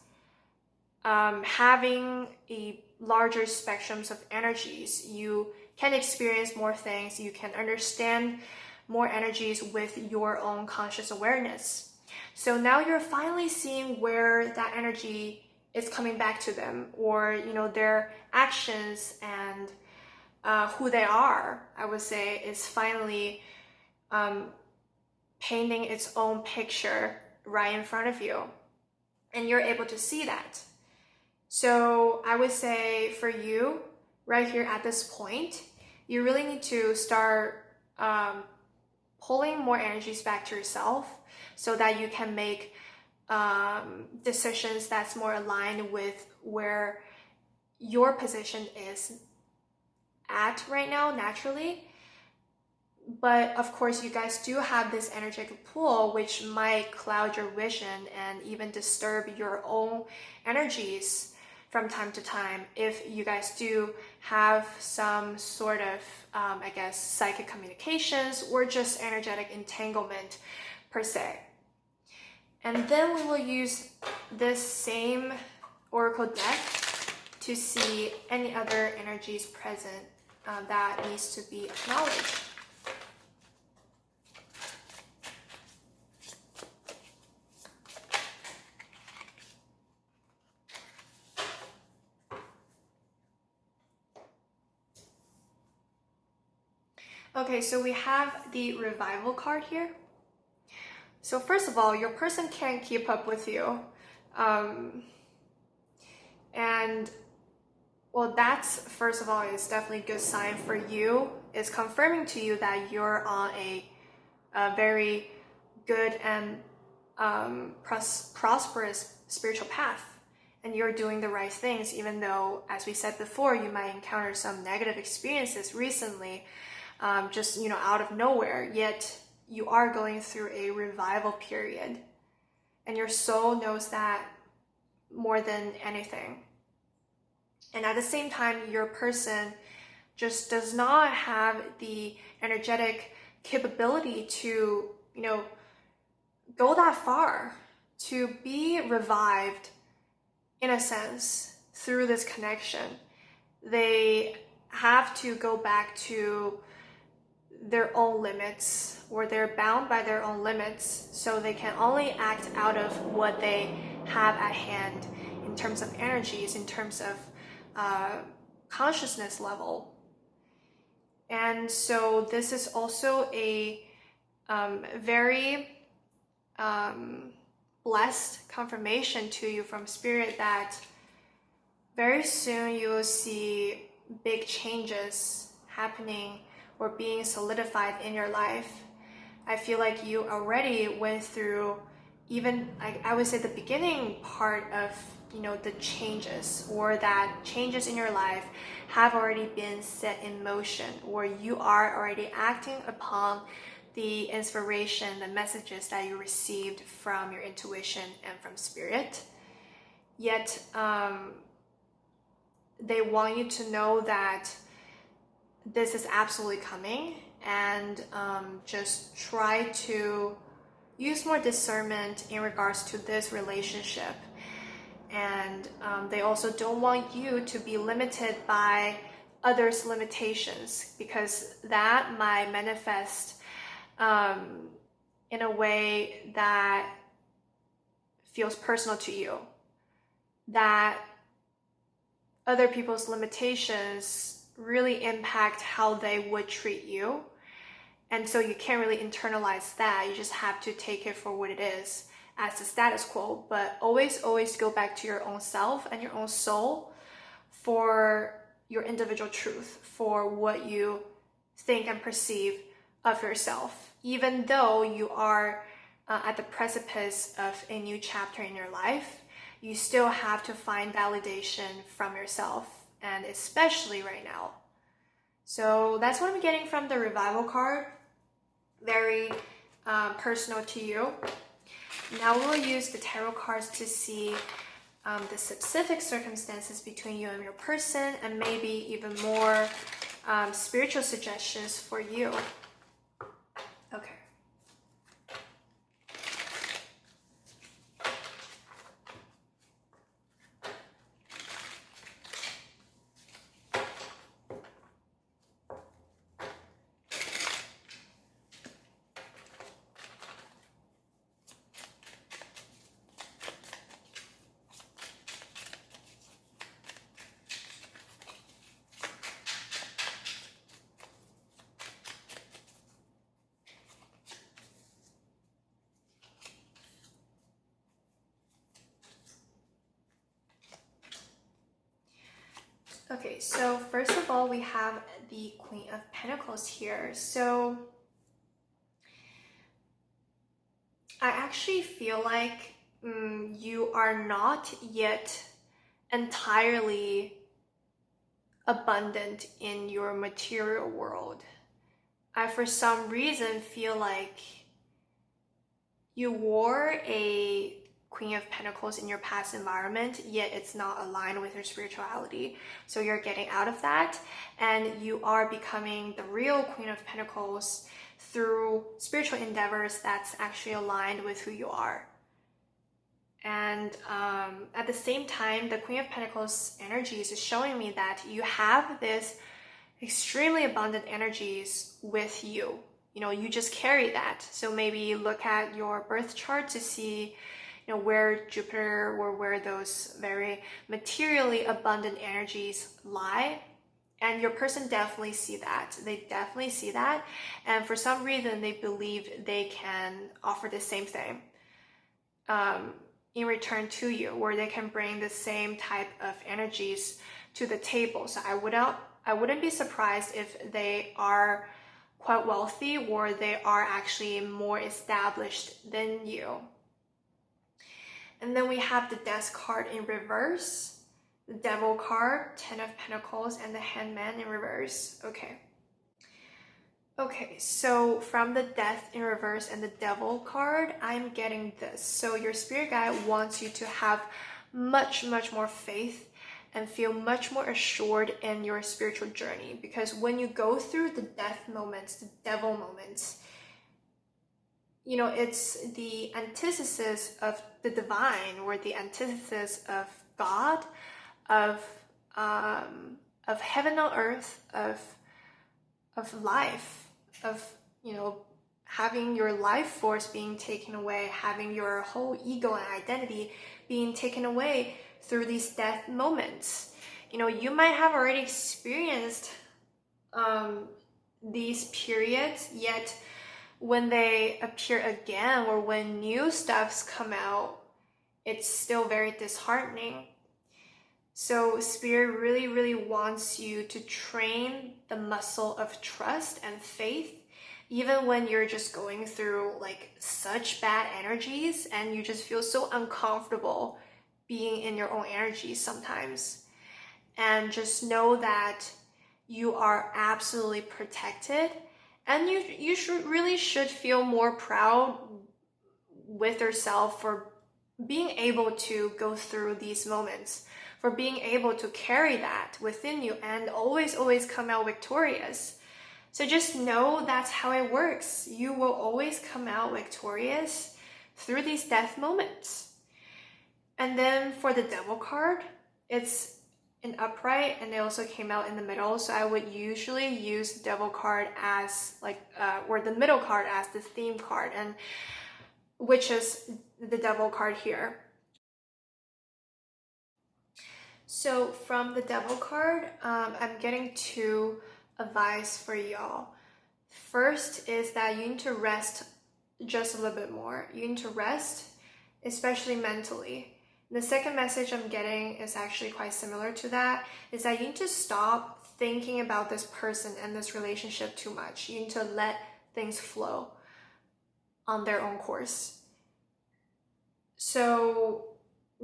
having a larger spectrums of energies. You can experience more things, you can understand more energies with your own conscious awareness. So now you're finally seeing where that energy is coming back to them, or their actions and who they are, I would say, is finally painting its own picture right in front of you, and you're able to see that. So I would say for you right here at this point, you really need to start pulling more energies back to yourself, so that you can make decisions that's more aligned with where your position is at right now naturally. But of course, you guys do have this energetic pull, which might cloud your vision and even disturb your own energies from time to time if you guys do have some sort of, psychic communications or just energetic entanglement per se. And then we will use this same oracle deck to see any other energies present that needs to be acknowledged. Okay, so we have the revival card here. So first of all, your person can't keep up with you. And well, that's, first of all, is definitely a good sign for you. It's confirming to you that you're on a very good and prosperous spiritual path, and you're doing the right things, even though, as we said before, you might encounter some negative experiences recently, just out of nowhere. Yet you are going through a revival period, and your soul knows that more than anything. And at the same time, your person just does not have the energetic capability to, go that far. to be revived in a sense through this connection. They have to go back to their own limits, or they're bound by their own limits, so they can only act out of what they have at hand in terms of energies, in terms of consciousness level. And so this is also a very blessed confirmation to you from Spirit that very soon you will see big changes happening or being solidified in your life. I feel like you already went through even, I would say, the beginning part of the changes, or that changes in your life have already been set in motion, or you are already acting upon the inspiration, the messages that you received from your intuition and from Spirit. Yet they want you to know that this is absolutely coming, and just try to use more discernment in regards to this relationship. And they also don't want you to be limited by others' limitations, because that might manifest in a way that feels personal to you, that other people's limitations really impact how they would treat you. And so you can't really internalize that. You just have to take it for what it is, as the status quo. But always go back to your own self and your own soul for your individual truth, for what you think and perceive of yourself. Even though you are at the precipice of a new chapter in your life, you still have to find validation from yourself, and especially right now. So that's what I'm getting from the Revival card. Very personal to you. Now we'll use the tarot cards to see the specific circumstances between you and your person, and maybe even more spiritual suggestions for you. Okay. Okay, so first of all, we have the Queen of Pentacles here. So I actually feel like you are not yet entirely abundant in your material world. I, for some reason, feel like you wore a Queen of Pentacles in your past environment, yet it's not aligned with your spirituality. So you're getting out of that, and you are becoming the real Queen of Pentacles through spiritual endeavors that's actually aligned with who you are. And at the same time, the Queen of Pentacles energies is showing me that you have this extremely abundant energies with you. You just carry that. So maybe look at your birth chart to see where Jupiter or where those very materially abundant energies lie. And your person definitely see that. They definitely see that. And for some reason, they believe they can offer the same thing in return to you, where they can bring the same type of energies to the table. So I wouldn't be surprised if they are quite wealthy, or they are actually more established than you. And then we have the Death card in reverse, the Devil card, Ten of Pentacles, and the Hangman in reverse. Okay, so from the Death in reverse and the Devil card, I'm getting this. So your spirit guide wants you to have much more faith and feel much more assured in your spiritual journey, because when you go through the death moments, the devil moments, it's the antithesis of the divine, or the antithesis of God, of heaven on earth, of life, of having your life force being taken away, having your whole ego and identity being taken away through these death moments. You might have already experienced these periods, yet when they appear again, or when new stuffs come out, it's still very disheartening. So Spirit really, really wants you to train the muscle of trust and faith, even when you're just going through like such bad energies and you just feel so uncomfortable being in your own energies sometimes. And just know that you are absolutely protected, and you should feel more proud with yourself for being able to go through these moments, for being able to carry that within you and always come out victorious. So just know that's how it works. You will always come out victorious through these death moments. And then for the Devil card, it's an upright, and they also came out in the middle. So I would usually use the Devil card as or the middle card as the theme card, and which is the Devil card here. So from the Devil card, I'm getting two advice for y'all. First is that you need to rest just a little bit more. You need to rest, especially mentally. The second message I'm getting is actually quite similar to that, is that you need to stop thinking about this person and this relationship too much. You need to let things flow on their own course. So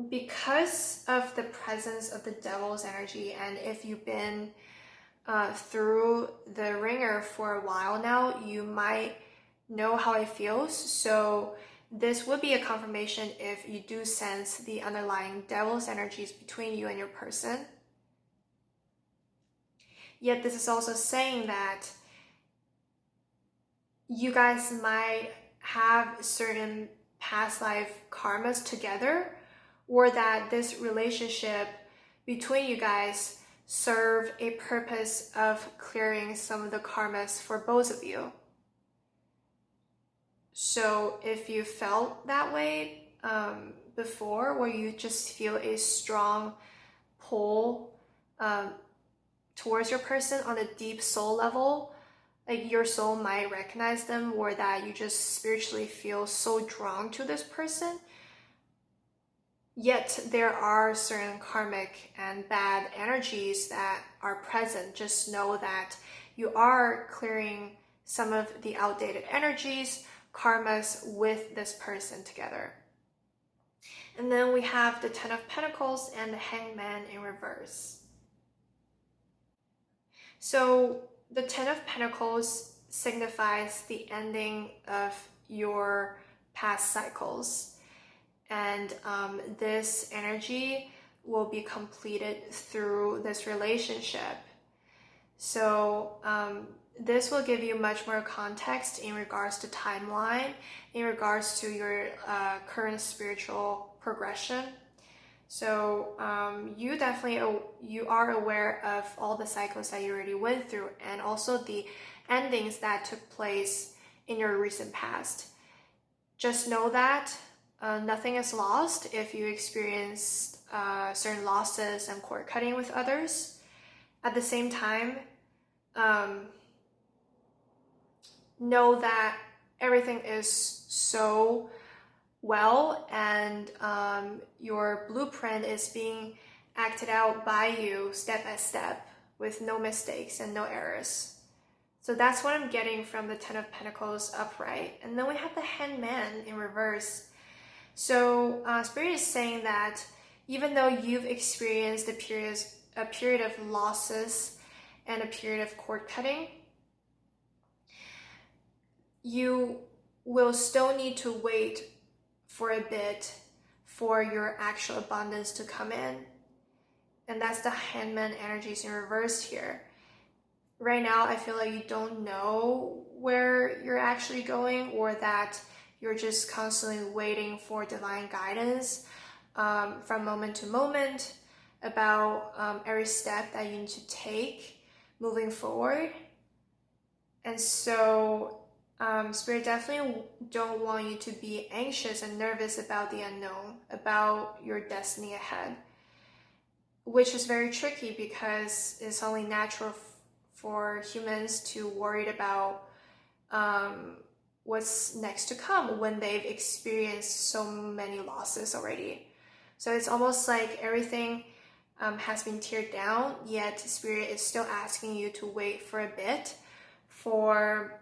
because of the presence of the Devil's energy, and if you've been through the ringer for a while now, you might know how it feels. So this would be a confirmation if you do sense the underlying Devil's energies between you and your person. Yet this is also saying that you guys might have certain past life karmas together, or that this relationship between you guys serve a purpose of clearing some of the karmas for both of you. So if you felt that way before, where you just feel a strong pull towards your person on a deep soul level, like your soul might recognize them, or that you just spiritually feel so drawn to this person, yet there are certain karmic and bad energies that are present, just know that you are clearing some of the outdated energies, karmas with this person together. And then we have the Ten of Pentacles and the Hangman in reverse. So the Ten of Pentacles signifies the ending of your past cycles. And this energy will be completed through this relationship. So this will give you much more context in regards to timeline, in regards to your current spiritual progression. So you are aware of all the cycles that you already went through, and also the endings that took place in your recent past. Just know that nothing is lost if you experienced certain losses and cord cutting with others. At the same time, know that everything is so well, and your blueprint is being acted out by you step by step with no mistakes and no errors. So that's what I'm getting from the Ten of Pentacles upright. And then we have the Hangman in reverse. So Spirit is saying that even though you've experienced a period of losses and a period of cord cutting, you will still need to wait for a bit for your actual abundance to come in. And that's the Hangman energies in reverse here. Right now, I feel like you don't know where you're actually going, or that You're just constantly waiting for divine guidance from moment to moment about every step that you need to take moving forward. And so Spirit definitely don't want you to be anxious and nervous about the unknown, about your destiny ahead, which is very tricky because it's only natural for humans to worry about what's next to come when they've experienced so many losses already. So it's almost like everything has been teared down, yet Spirit is still asking you to wait for a bit for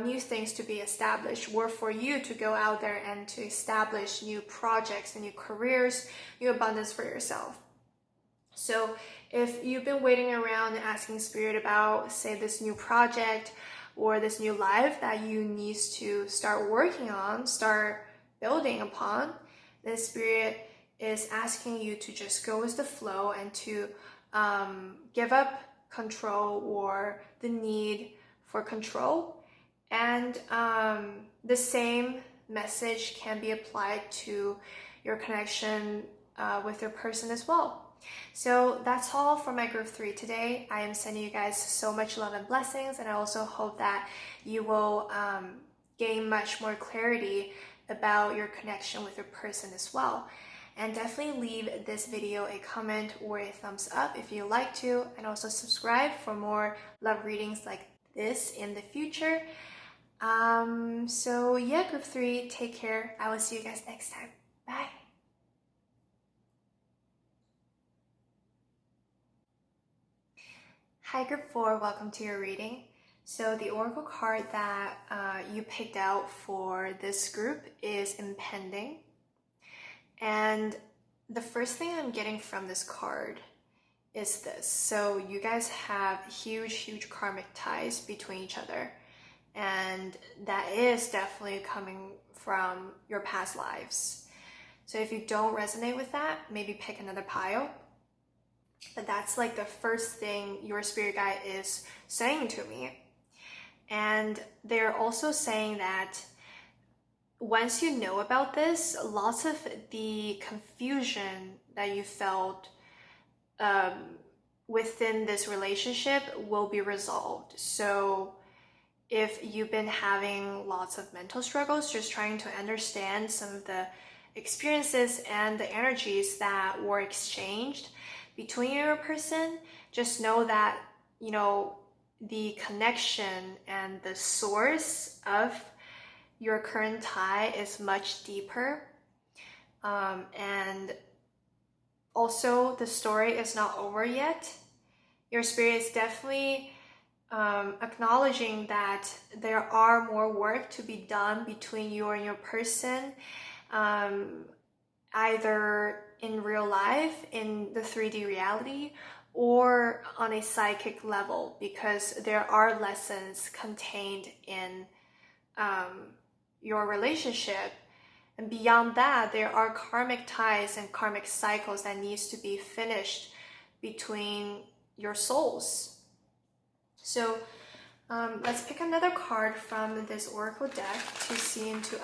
new things to be established, or for you to go out there and to establish new projects and new careers, new abundance for yourself. So if you've been waiting around and asking Spirit about, say, this new project or this new life that you need to start working on, start building upon, then Spirit is asking you to just go with the flow and to give up control or the need for control. And the same message can be applied to your connection with your person as well. So that's all for my group 3 today. I am sending you guys so much love and blessings, and I also hope that you will gain much more clarity about your connection with your person as well. And definitely leave this video a comment or a thumbs up if you like to, and also subscribe for more love readings like this in the future. So yeah, group 3, take care. I will see you guys next time. Bye. Hi group 4, welcome to your reading. So the oracle card that you picked out for this group is impending. And the first thing I'm getting from this card is this. So you guys have huge karmic ties between each other. And that is definitely coming from your past lives. So if you don't resonate with that, maybe pick another pile. But that's like the first thing your spirit guide is saying to me. And they're also saying that once you know about this, lots of the confusion that you felt within this relationship will be resolved. So if you've been having lots of mental struggles, just trying to understand some of the experiences and the energies that were exchanged between your person, just know that, you know, the connection and the source of your current tie is much deeper. And also the story is not over yet. Your spirit is definitely acknowledging that there are more work to be done between you and your person, either in real life, in the 3D reality, or on a psychic level, because there are lessons contained in your relationship. And beyond that, there are karmic ties and karmic cycles that needs to be finished between your souls. So let's pick another card from this oracle deck to see into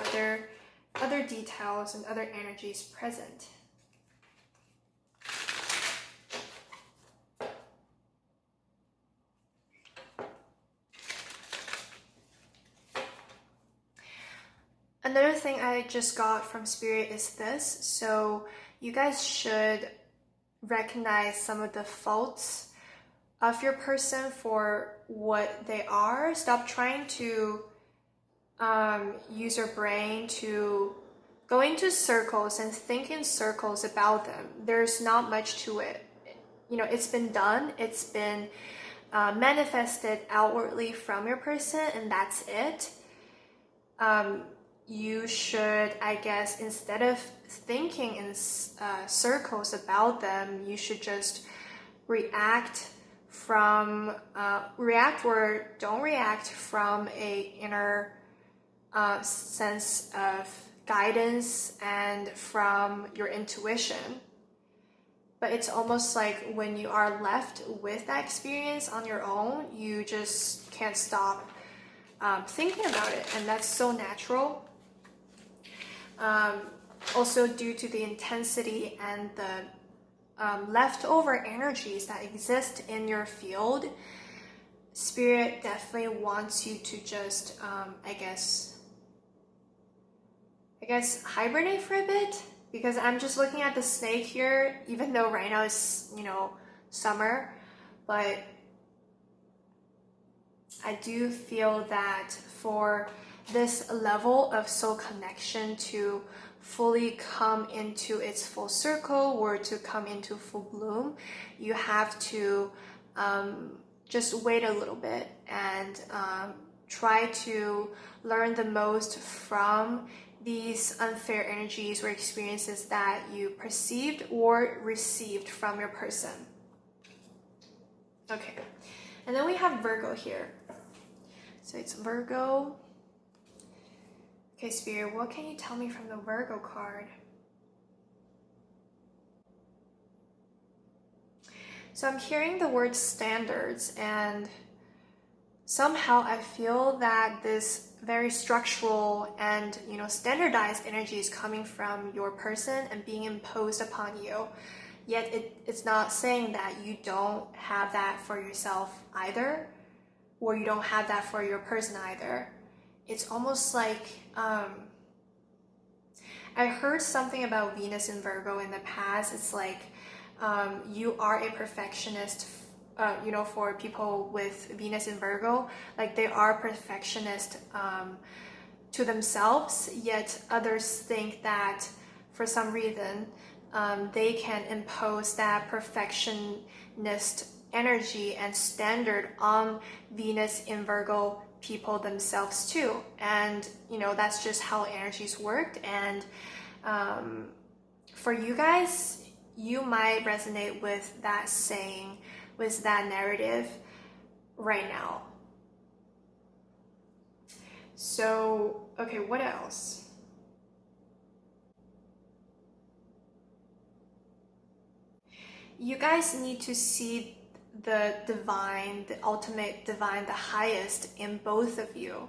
other details and other energies present. Another thing I just got from Spirit is this. So you guys should recognize some of the faults of your person for what they are. Stop trying to use your brain to go into circles and think in circles about them. There's not much to it. You know, it's been done. It's been manifested outwardly from your person, and that's it. You should, I guess, instead of thinking in circles about them, you should just react or don't react from a inner sense of guidance and from your intuition. But it's almost like when you are left with that experience on your own, you just can't stop thinking about it, and that's so natural. Also due to the intensity and the leftover energies that exist in your field, Spirit definitely wants you to just, I guess hibernate for a bit, because I'm just looking at the snake here, even though right now it's, summer, but I do feel that for this level of soul connection to fully come into its full circle or to come into full bloom, you have to just wait a little bit and try to learn the most from these unfair energies or experiences that you perceived or received from your person. Okay, and then we have Virgo here. So it's Virgo. Okay, Spirit, what can you tell me from the Virgo card? So I'm hearing the word standards, and somehow I feel that this very structural and standardized energy is coming from your person and being imposed upon you. Yet it's not saying that you don't have that for yourself either, or you don't have that for your person either. It's almost like I heard something about Venus in Virgo in the past. It's like you are a perfectionist, for people with Venus in Virgo, like they are perfectionist to themselves, yet others think that for some reason they can impose that perfectionist energy and standard on Venus in Virgo people themselves too. And that's just how energies work. And for you guys, you might resonate with that saying, with that narrative right now. So, okay, what else? You guys need to see the divine, the ultimate divine, the highest in both of you.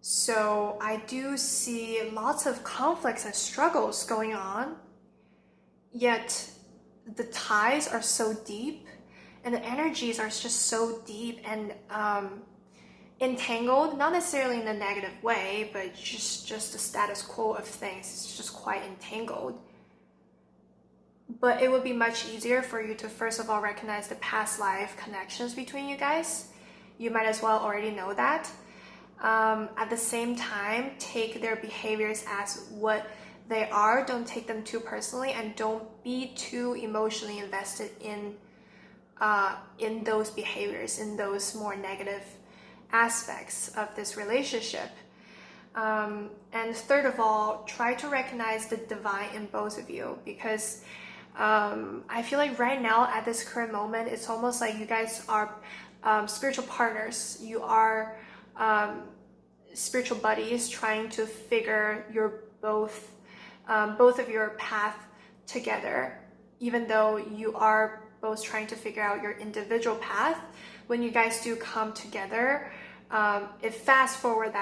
So I do see lots of conflicts and struggles going on, yet the ties are so deep and the energies are just so deep and entangled, not necessarily in a negative way, but just the status quo of things is just quite entangled. But it would be much easier for you to first of all recognize the past life connections between you guys. You might as well already know that. At the same time, take their behaviors as what they are. Don't take them too personally, and don't be too emotionally invested in those behaviors, in those more negative aspects of this relationship. And third of all, try to recognize the divine in both of you, because I feel like right now at this current moment, it's almost like you guys are spiritual partners. You are spiritual buddies trying to figure your both of your path together. Even though you are both trying to figure out your individual path, when you guys do come together, it fast forward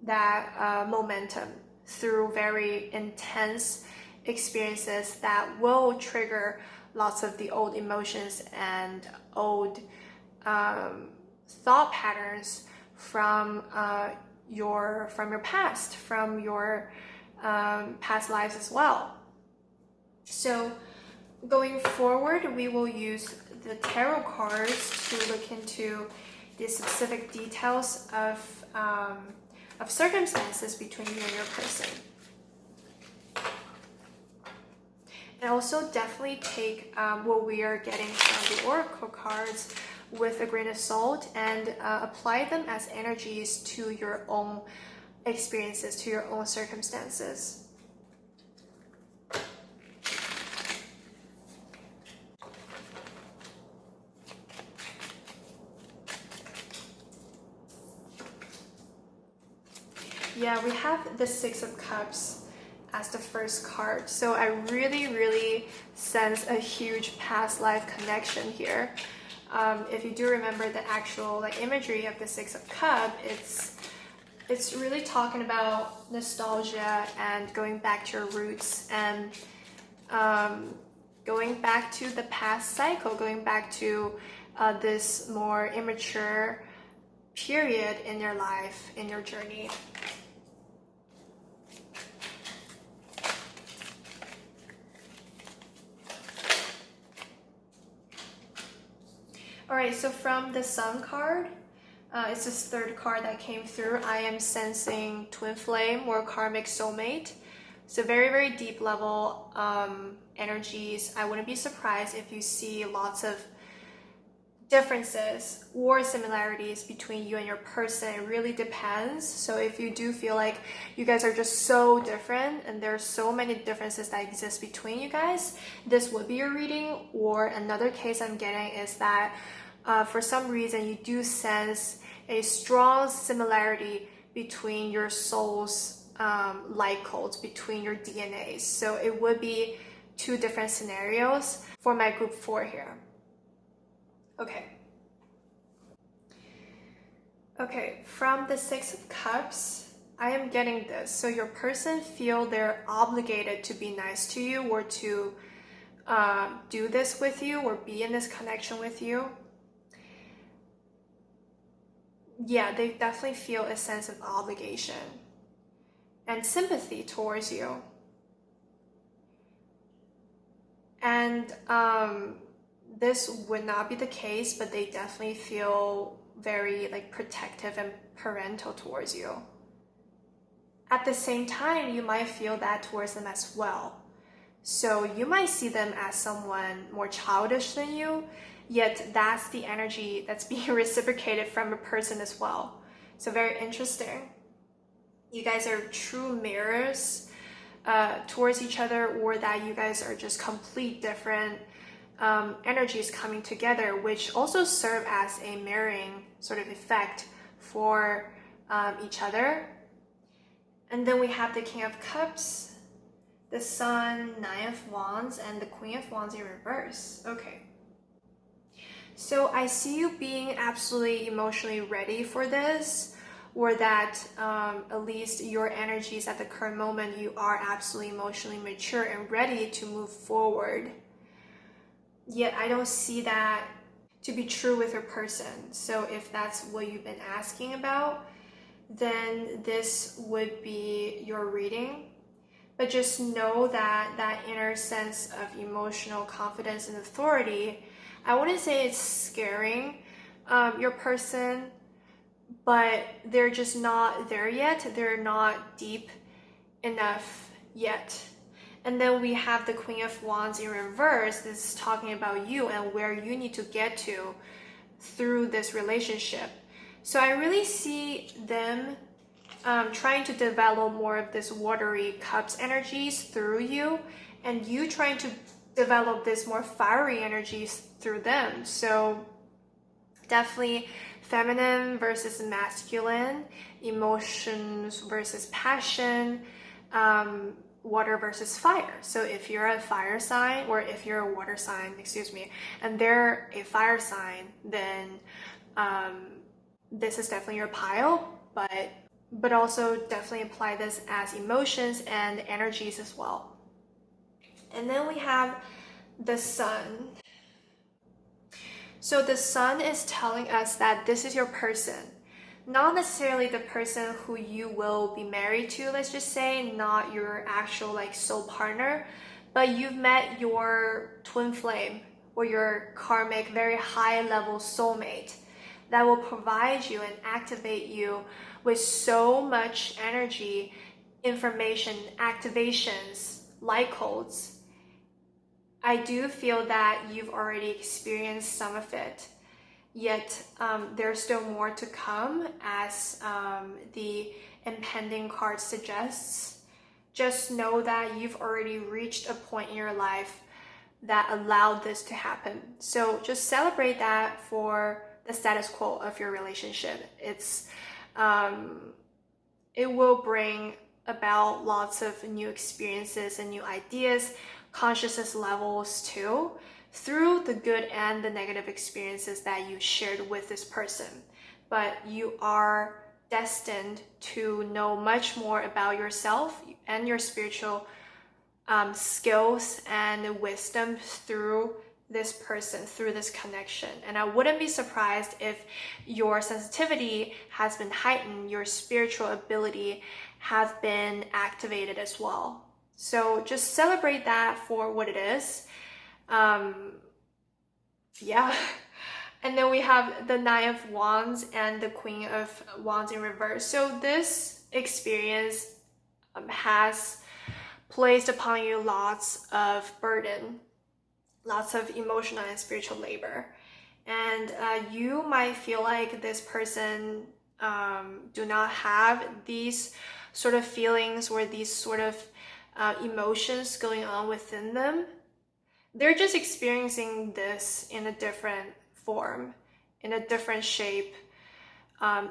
that momentum through very intense experiences that will trigger lots of the old emotions and old thought patterns from your past, from your past lives as well. So going forward, we will use the tarot cards to look into the specific details of circumstances between you and your person. And also definitely take what we are getting from the oracle cards with a grain of salt, and apply them as energies to your own experiences, to your own circumstances. Yeah, we have the Six of Cups as the first card. So I really sense a huge past life connection here. If you do remember the actual imagery of the Six of Cups, it's It's really talking about nostalgia and going back to your roots and going back to the past cycle, going back to this more immature period in your life, in your journey. All right, so from the Sun card, it's this third card that came through. I am sensing twin flame or karmic soulmate. So very, very deep level energies. I wouldn't be surprised if you see lots of differences or similarities between you and your person. It really depends. So if you do feel like you guys are just so different and there's so many differences that exist between you guys, this would be your reading. Or another case I'm getting is that for some reason you do sense a strong similarity between your soul's light codes, between your DNAs. So it would be two different scenarios for my group 4 here. Okay, from the Six of Cups, I am getting this. So your person feel they're obligated to be nice to you or to do this with you or be in this connection with you. Yeah, they definitely feel a sense of obligation and sympathy towards you. And this would not be the case, but they definitely feel very like protective and parental towards you. At the same time, you might feel that towards them as well. So you might see them as someone more childish than you, yet that's the energy that's being reciprocated from a person as well. So very interesting. You guys are true mirrors towards each other, or that you guys are just complete different energies coming together, which also serve as a mirroring sort of effect for each other. And then we have the King of Cups, the Sun, Nine of Wands, and the Queen of Wands in reverse. Okay. So I see you being absolutely emotionally ready for this, or that at least your energies at the current moment, you are absolutely emotionally mature and ready to move forward. Yet I don't see that to be true with your person. So if that's what you've been asking about, then this would be your reading. But just know that that inner sense of emotional confidence and authority, I wouldn't say it's scaring your person, but they're just not there yet. They're not deep enough yet. And then we have the Queen of Wands in reverse. This is talking about you and where you need to get to through this relationship. So I really see them trying to develop more of this watery cups energies through you, and you trying to develop this more fiery energies through them. So definitely feminine versus masculine, emotions versus passion, water versus fire. So if you're a fire sign, or if you're a water sign, and they're a fire sign, then this is definitely your pile, but also definitely apply this as emotions and energies as well. And then we have the Sun. So the Sun is telling us that this is your person. Not necessarily the person who you will be married to, let's just say, not your actual like soul partner, but you've met your twin flame or your karmic, very high level soulmate that will provide you and activate you with so much energy, information, activations, light codes. I do feel that you've already experienced some of it, yet there's still more to come, as the impending card suggests. Just know that you've already reached a point in your life that allowed this to happen. So just celebrate that for the status quo of your relationship. It will bring about lots of new experiences and new ideas, consciousness levels too, through the good and the negative experiences that you shared with this person. But you are destined to know much more about yourself and your spiritual skills and wisdom through this person, through this connection. And I wouldn't be surprised if your sensitivity has been heightened, your spiritual ability has been activated as well. So just celebrate that for what it is. Yeah. And then we have the Nine of Wands and the Queen of Wands in reverse. So this experience has placed upon you lots of burden, lots of emotional and spiritual labor. And you might feel like this person do not have these sort of feelings or these sort of emotions going on within them. They're just experiencing this in a different form, in a different shape,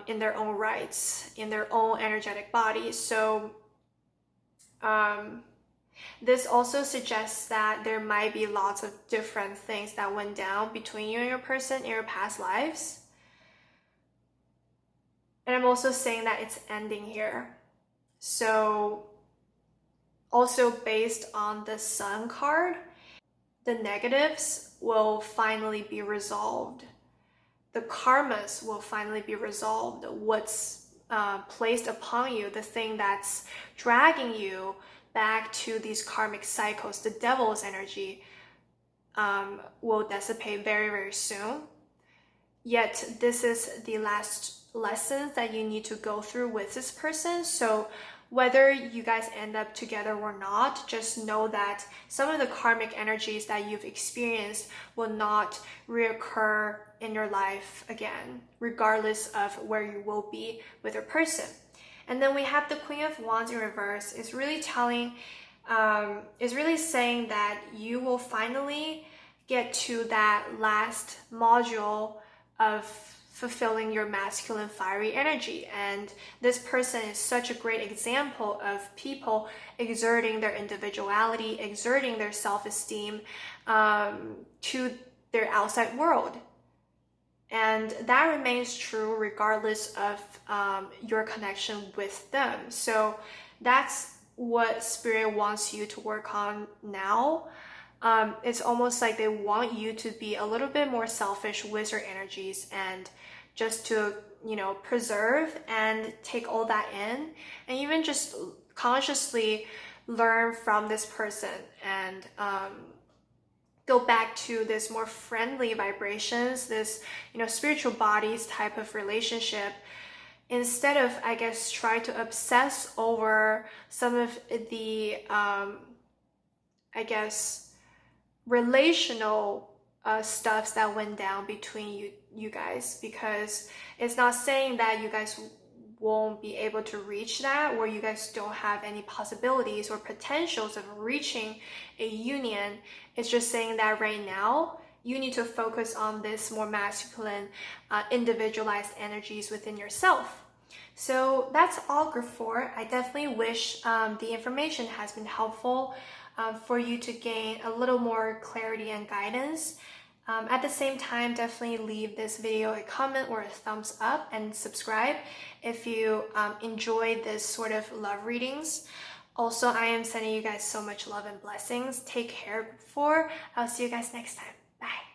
in their own rights, in their own energetic body. So this also suggests that there might be lots of different things that went down between you and your person in your past lives. And I'm also saying that it's ending here. So also based on the Sun card, the negatives will finally be resolved. The karmas will finally be resolved. What's placed upon you, the thing that's dragging you back to these karmic cycles, the devil's energy, will dissipate very, very soon. Yet this is the last lessons that you need to go through with this person. So whether you guys end up together or not, just know that some of the karmic energies that you've experienced will not reoccur in your life again, regardless of where you will be with your person. And then we have the Queen of Wands in reverse. Is really telling, is really saying that you will finally get to that last module of fulfilling your masculine fiery energy. And this person is such a great example of people exerting their individuality, exerting their self-esteem to their outside world. And that remains true regardless of your connection with them. So that's what Spirit wants you to work on now. It's almost like they want you to be a little bit more selfish with your energies and just to, preserve and take all that in, and even just consciously learn from this person and go back to this more friendly vibrations, this, spiritual bodies type of relationship, instead of, I guess, try to obsess over some of the, relational stuffs that went down between you guys, because it's not saying that you guys won't be able to reach that, or you guys don't have any possibilities or potentials of reaching a union. It's just saying that right now you need to focus on this more masculine, individualized energies within yourself. So that's all group 4. I definitely wish the information has been helpful for you to gain a little more clarity and guidance. At the same time, definitely leave this video a comment or a thumbs up, and subscribe if you enjoy this sort of love readings. Also, I am sending you guys so much love and blessings. Take care, group 4. I'll see you guys next time. Bye.